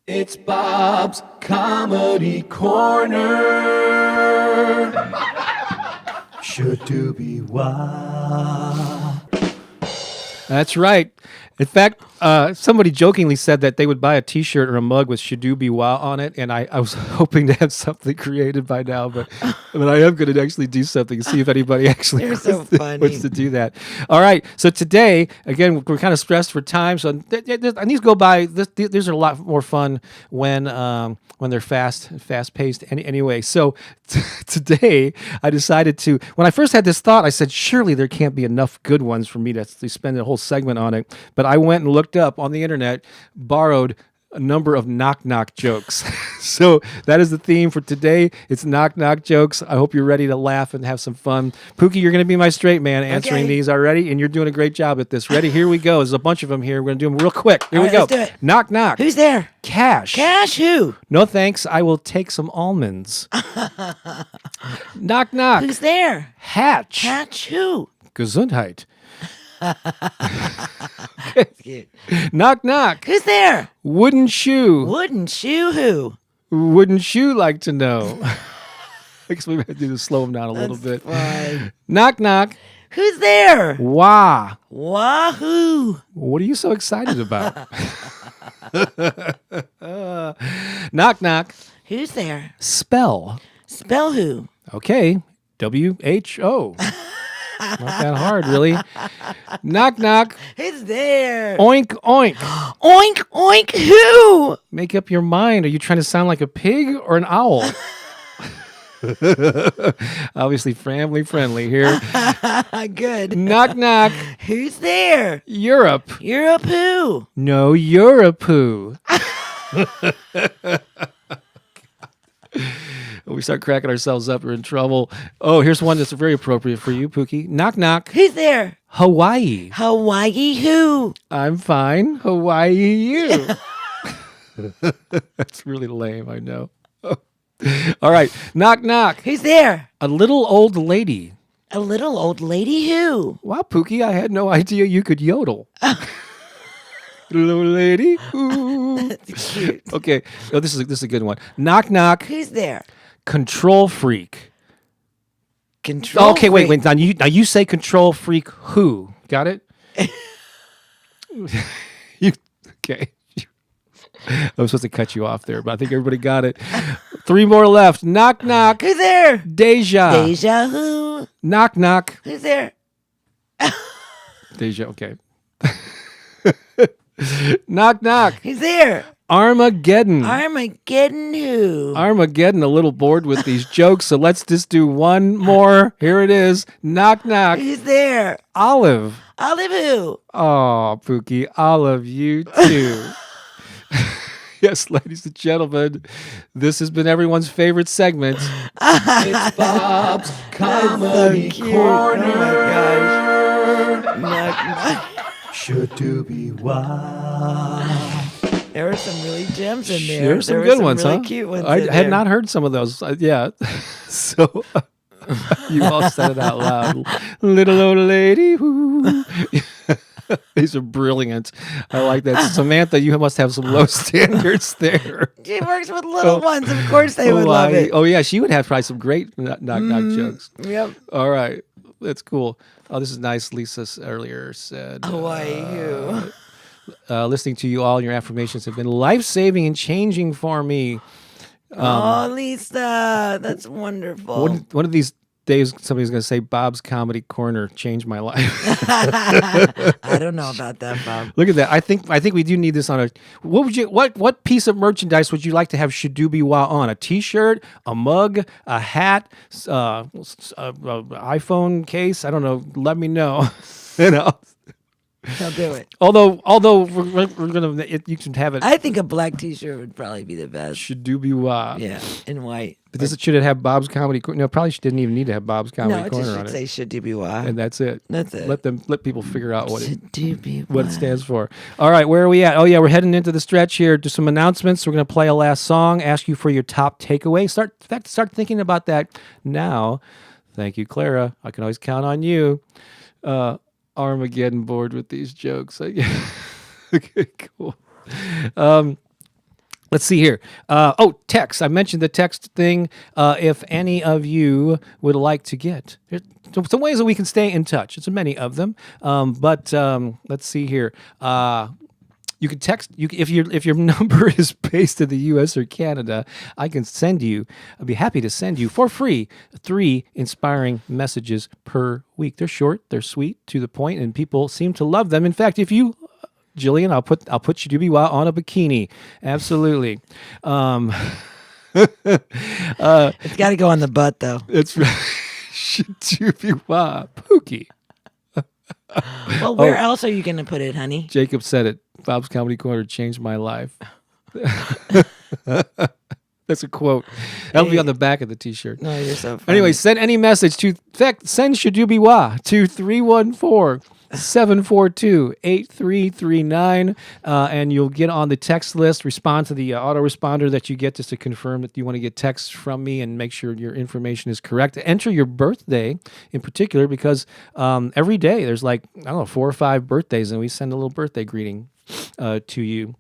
it's Bob's Comedy Corner. Shadoobie Wah. That's right. In fact, somebody jokingly said that they would buy a T-shirt or a mug with Shadoobie Wah on it, and I was hoping to have something created by now, but I am going to actually do something and see if anybody actually You're so funny. wants to do that. All right, so today, again, we're kind of stressed for time, so these go by. These are a lot more fun when they're fast-paced. Anyway, so today I decided to. When I first had this thought, I said, surely there can't be enough good ones for me to spend a whole segment on it, but I went and looked up on the internet, borrowed a number of knock-knock jokes. So that is the theme for today. It's knock-knock jokes. I hope you're ready to laugh and have some fun. Pookie, you're going to be my straight man answering these already, and you're doing a great job at this. Ready? Here we go. There's a bunch of them here. We're going to do them real quick. Here we go. Let's do it. Knock, knock. Who's there? Cash. Cash who? No thanks. I will take some almonds. Knock, knock. Who's there? Hatch. Hatch who? Gesundheit. Cute. Knock, knock. Who's there? Wooden shoe. Wooden shoe who? Wouldn't you like to know? I guess we might do to slow him down a little bit. Fine. Knock, knock. Who's there? Wah. Wahoo. What are you so excited about? Knock, knock. Who's there? Spell. Spell who? Okay. WHO. Not that hard, really. Knock, knock. Who's there? Oink, oink. Oink, oink, who? Make up your mind. Are you trying to sound like a pig or an owl? Obviously family friendly here. Good. Knock, knock. Who's there? Europe. Europe who? No, Europe who. We start cracking ourselves up, we're in trouble. Oh, here's one that's very appropriate for you, Pookie. Knock, knock. Who's there? Hawaii. Hawaii who? I'm fine. Hawaii you. That's really lame, I know. All right. Knock, knock. Who's there? A little old lady. A little old lady who? Wow, Pookie, I had no idea you could yodel. Little lady. Ooh. That's cute. Okay. Oh, this is a good one. Knock, knock. Who's there? Control freak. Control Okay, freak. wait. Now you say control freak who? Got it? Okay. I was supposed to cut you off there, but I think everybody got it. 3 more left. Knock, knock. Who's there? Deja. Deja who? Knock, knock. Who's there? Deja, okay. Knock, knock. Who's there? Armageddon. Armageddon who? Armageddon, a little bored with these jokes, so let's just do one more. Here it is. Knock, knock. Who's there? Olive. Olive who? Oh, Pookie, Olive, you too. Yes, ladies and gentlemen, this has been everyone's favorite segment. It's Bob's Comedy Corner. Oh my gosh. Knock, knock. Shadoobie Wah. There were some really gems in there. There's some There were good ones, really huh? Cute ones I in had there. not heard some of those. Yeah. So you all said it out loud. Little old lady. Who? These are brilliant. I like that. Samantha, you must have some low standards there. She works with little ones. Of course they would love it. Oh, yeah. She would have probably some great knock jokes. Yep. All right. That's cool. Oh, this is nice. Lisa earlier said. Hawaii who? Listening to you all and your affirmations have been life-saving and changing for me. Oh, Lisa. That's wonderful. One of these days somebody's going to say Bob's Comedy Corner changed my life. I don't know about that, Bob. Look at that. I think we do need this on a. What piece of merchandise would you like to have Shadoobie-Wah on? A T-shirt, a mug, a hat, iPhone case? I don't know. Let me know. You know. I'll do it. Although we're gonna, you can have it. I think a black T-shirt would probably be the best. Shadoobie-Wah. Yeah, in white. But should it have Bob's Comedy Corner? No, probably didn't even need to have Bob's Comedy No, it Corner just on should it. say Shadoobie-Wah. And that's it. That's it. Let people figure out what it Shadoobie-Wah. stands for. All right, where are we at? Oh yeah, we're heading into the stretch here. Just some announcements. We're going to play a last song. Ask you for your top takeaway. Start thinking about that now. Thank you, Clara. I can always count on you. Armageddon bored with these jokes. Okay, cool. Let's see here. Text. I mentioned the text thing. If any of you would like to get, there's some ways that we can stay in touch. It's many of them. But let's see here. You can text. If your number is based in the U.S. or Canada, I'd be happy to send you for free 3 inspiring messages per week. They're short, they're sweet, to the point, and people seem to love them. In fact, if you, Jillian, I'll put Shadoobie-Wah on a bikini. Absolutely. It's got to go on the butt, though. It's Shadoobie-Wah Pooki. Well, where else are you going to put it, honey? Jacob said it. Bob's Comedy Corner changed my life. That's a quote. That'll be on the back of the T-shirt. No, you're so funny. Anyway, send any message to send Shadoobie-Wah to 314-742-8339, and you'll get on the text list. Respond to the autoresponder that you get just to confirm that you want to get texts from me and make sure your information is correct. Enter your birthday in particular, because every day there's 4 or 5 birthdays, and we send a little birthday greeting to you.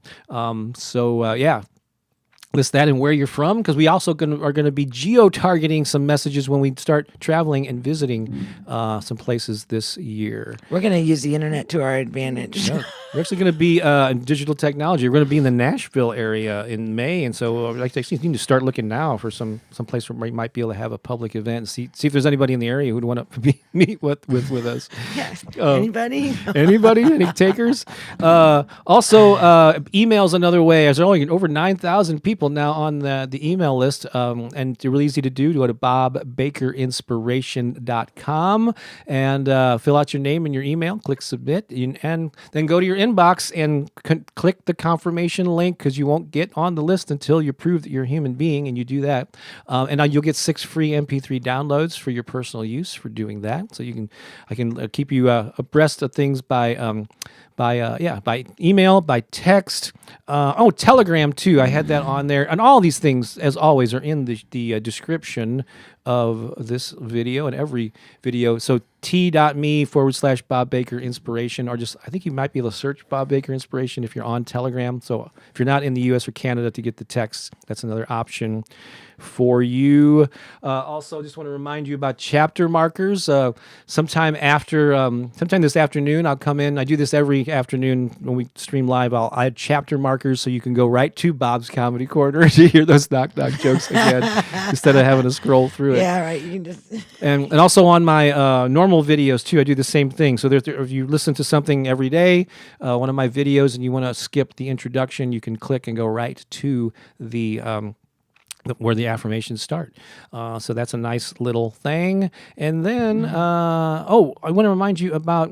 List that and where you're from, because we also are going to be geo-targeting some messages when we start traveling and visiting some places this year. We're going to use the internet to our advantage. Yeah. We're actually going to be in digital technology. We're going to be in the Nashville area in May, and so you need to start looking now for some place where we might be able to have a public event and see if there's anybody in the area who'd want to meet with us. Yes. Anybody? Anybody? Any takers? Also, email's another way. There's only over 9,000 people now on the email list, and it's really easy to do. Go to bobbakerinspiration.com and fill out your name and your email, click submit, and then go to your inbox and click the confirmation link, because you won't get on the list until you prove that you're a human being, and you do that. And you'll get 6 free MP3 downloads for your personal use for doing that. So I can keep you abreast of things by email, by text. Telegram too. I had that on there. And all these things, as always, are in the description of this video and every video. So t.me/Bob Baker Inspiration, or just, I think you might be able to search Bob Baker Inspiration if you're on Telegram. So if you're not in the U.S. or Canada to get the text, that's another option for you. Also, just want to remind you about chapter markers. Sometime this afternoon, I'll come in. I do this every afternoon when we stream live. I'll add chapter markers so you can go right to Bob's Comedy Corner to hear those knock jokes again instead of having to scroll through it. Yeah, right. You can just and also on my normal videos too, I do the same thing. So if you listen to something every day, one of my videos, and you want to skip the introduction, you can click and go right to the where the affirmations start. So that's a nice little thing. And then, I want to remind you about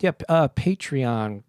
Patreon.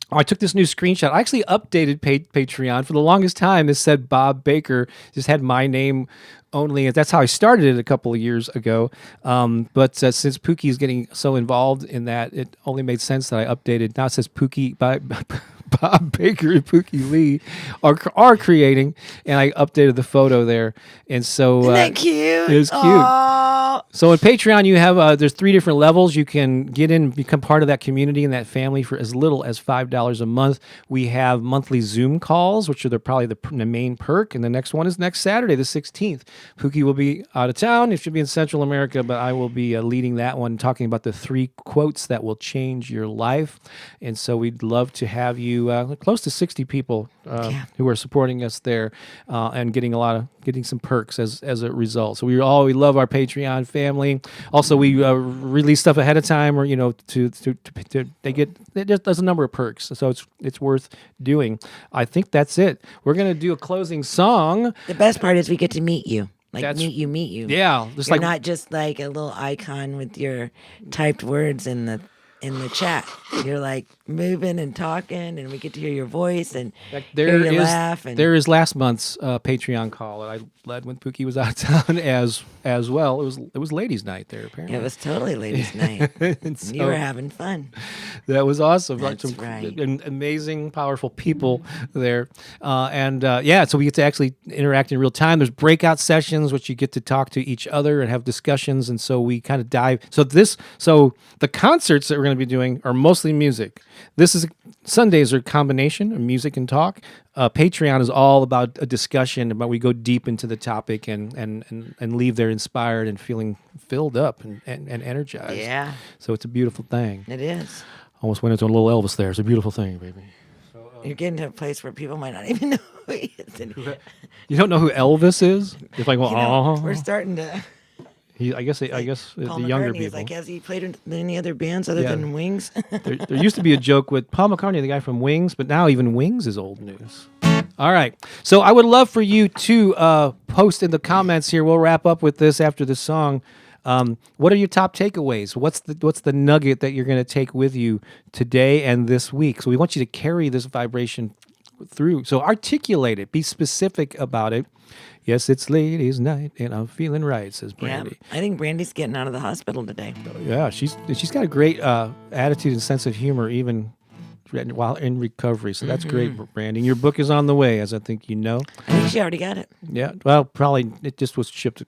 I took this new screenshot. I actually updated Patreon. For the longest time, it said Bob Baker, just had my name only. That's how I started it a couple of years ago. But since Pooki is getting so involved in that, it only made sense that I updated. Now it says Pooki by Bob Baker and Pooki Lee are creating, and I updated the photo there. And so isn't that cute? It's cute. Aww. So in Patreon, you have there's 3 different levels. You can get in, become part of that community and that family for as little as $5 a month. We have monthly Zoom calls, which are probably the main perk. And the next one is next Saturday, the 16th. Pooki will be out of town. It should be in Central America, but I will be leading that one, talking about the 3 quotes that will change your life. And so we'd love to have you, close to 60 people who are supporting us there and getting some perks as a result. So we love our Patreon family. family. Also, we release stuff ahead of time, or there's a number of perks, so it's worth doing. I think that's it. We're gonna do a closing song. The best part is we get to meet you. Like That's- meet you. Yeah, just You're like not just like a little icon with your typed words in the chat. You're like moving and talking, and we get to hear your voice and hear you laugh. And there is last month's Patreon call that I led when Pooki was out of town as well. It was ladies' night there apparently. it was totally ladies' night. And You were having fun. That was awesome. That's Some right. amazing, powerful people there. So we get to actually interact in real time. There's breakout sessions, which you get to talk to each other and have discussions. And so we kind of dive. So the concerts that we're going to be doing are mostly music. Sundays are a combination of music and talk. Patreon is all about a discussion, about we go deep into the topic and leave there inspired and feeling filled up and energized. Yeah. So it's a beautiful thing. It is. Almost went into a little Elvis there. It's a beautiful thing, baby. You're getting to a place where people might not even know who he is. And, You don't know who Elvis is? If I go, we're starting to. I guess the Paul younger McCartney is people. like, has he played in any other bands other Yeah. than Wings? There used to be a joke with Paul McCartney, the guy from Wings, but now even Wings is old news. All right. So I would love for you to post in the comments here. We'll wrap up with this after the song. What are your top takeaways? What's the nugget that you're going to take with you today and this week? So we want you to carry this vibration through. So articulate it. Be specific about it. Yes, it's ladies' night, and I'm feeling right, says Brandy. Yeah, I think Brandy's getting out of the hospital today. Yeah, she's got a great attitude and sense of humor, even while in recovery. So that's great, Brandy. And your book is on the way, as I think you know. I think she already got it. Yeah, well, probably it just was shipped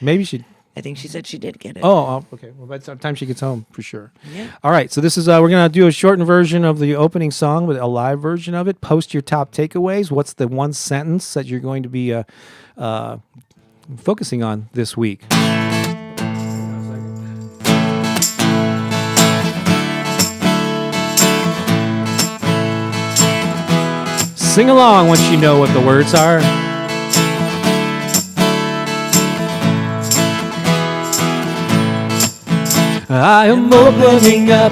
maybe she. I think she said she did get it. Oh, okay. Well, by the time she gets home, for sure. Yeah. All right. So this is we're gonna do a shortened version of the opening song with a live version of it. Post your top takeaways. What's the one sentence that you're going to be focusing on this week? Sing along once you know what the words are. I am opening up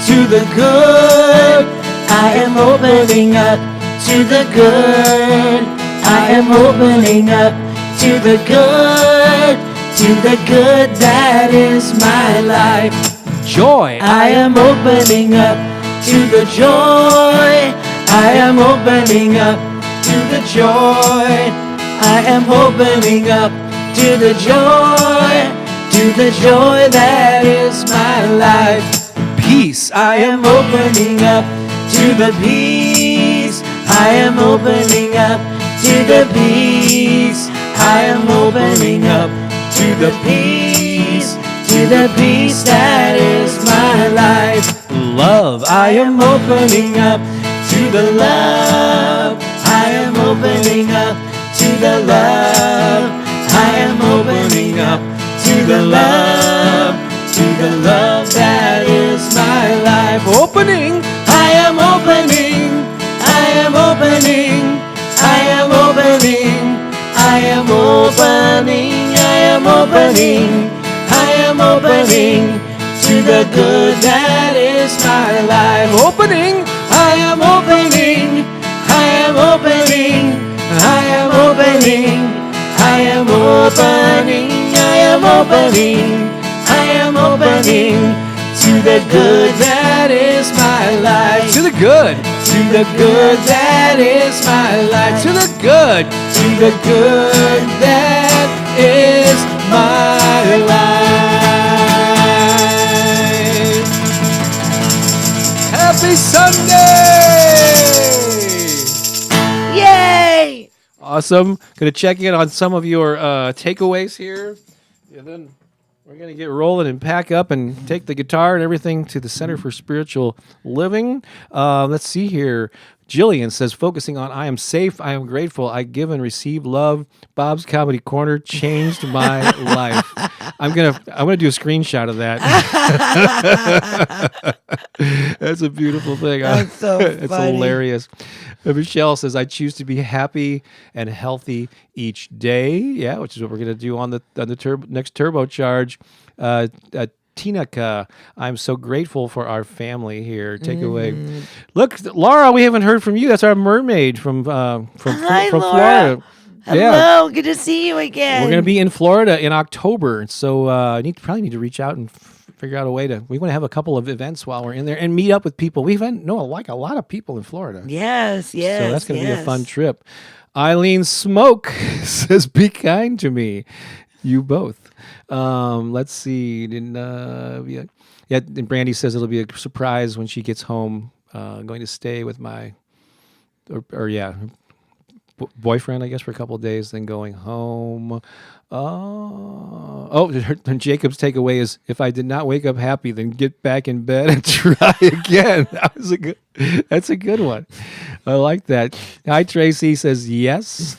to the good. I am opening up to the good. I am opening up to the good. To the good that is my life. Joy. I am opening up to the joy. I am opening up to the joy. I am opening up to the joy. To the joy that is my life. Peace. I am opening up to the peace. I am opening up to the peace. I am opening up to the peace. To the peace that is my life. Love. I am opening up to the love. I am opening up to the love. I am opening up to the love that is my life. Opening. I am opening, I am opening, I am opening, I am opening, I am opening, I am opening to the good that is my life. Opening. I am opening, I am opening, I am opening, I am opening, I am opening, I am opening to the good that is my life. To the good. To the good that is my life. To the good. To the good that is my life. Happy Sunday. Yay! Awesome. Going to check in on some of your takeaways here. And then we're going to get rolling and pack up and take the guitar and everything to the Center for Spiritual Living. Let's see here. Jillian says, focusing on I am safe, I am grateful, I give and receive love. Bob's Comedy Corner changed my life. I'm gonna do a screenshot of that. That's a beautiful thing. That's so It's funny. hilarious. Michelle says, "I choose to be happy and healthy each day." Yeah, which is what we're gonna do on the next turbocharge. Tinaka, I'm so grateful for our family here. Take away. Look, Laura, we haven't heard from you. That's our mermaid from Hi, from Laura. Florida. Hello, good to see you again. We're going to be in Florida in October, so probably need to reach out and figure out a way to. We want to have a couple of events while we're in there and meet up with people. We've had a lot of people in Florida. Yes. So that's going to be a fun trip. Eileen Smoke says, "Be kind to me, you both." Let's see. And Brandy says it'll be a surprise when she gets home. Going to stay with my, boyfriend, I guess, for a couple of days, then going home. Jacob's takeaway is, "If I did not wake up happy, then get back in bed and try again." That's a good one. I like that. Hi, Tracy says yes.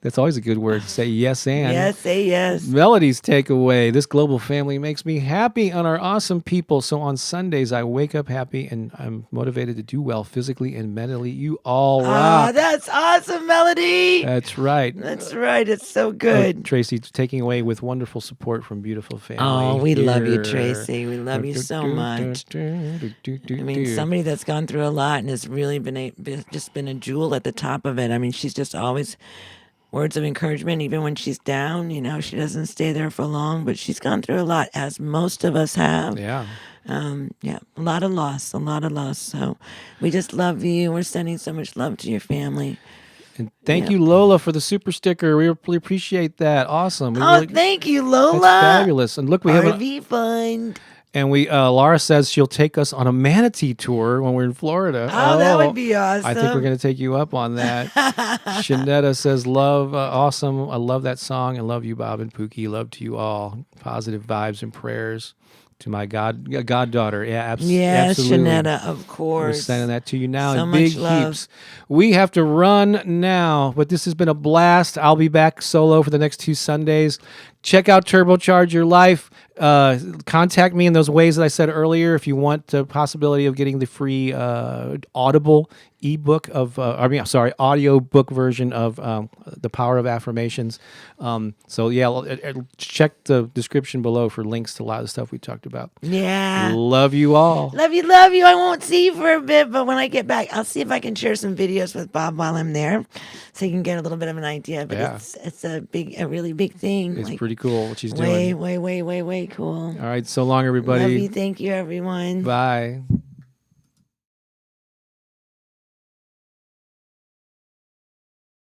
That's always a good word. Say yes and. Yes, say yes. Melody's takeaway. "This global family makes me happy and are awesome people. So on Sundays, I wake up happy and I'm motivated to do well physically and mentally. You all rock." That's awesome, Melody. That's right. That's right. It's so good. Tracy taking away with wonderful support from beautiful family. Oh, we love you, here. Tracy. We love you so much. I mean, somebody that's gone through a lot and has really been a jewel at the top of it. I mean, she's just always words of encouragement, even when she's down. She doesn't stay there for long, but she's gone through a lot, as most of us have. Yeah. A lot of loss. So we just love you. We're sending so much love to your family. And thank you, Lola, for the super sticker. We really appreciate that. Awesome. Thank you, Lola. That's fabulous. And look, we have RV Fund. And Laura says she'll take us on a manatee tour when we're in Florida. Oh, that would be awesome. I think we're going to take you up on that. Shanetta says, "Love, awesome. I love that song. I love you, Bob and Pookie. Love to you all. Positive vibes and prayers to my goddaughter." Yeah, absolutely. Yes, Shanetta, of course. We're sending that to you now So in big much love. heaps. We have to run now, but this has been a blast. I'll be back solo for the next 2 Sundays. Check out Turbocharge Your Life. Contact me in those ways that I said earlier if you want the possibility of getting the free Audible ebook audiobook version of The Power of Affirmations. Check the description below for links to a lot of the stuff we talked about. Yeah. Love you all. Love you. I won't see you for a bit, but when I get back, I'll see if I can share some videos with Bob while I'm there, so you can get a little bit of an idea. But it's a really big thing. It's pretty cool what she's doing. Way cool. All right, so long, everybody. Love you. Thank you, everyone. Bye.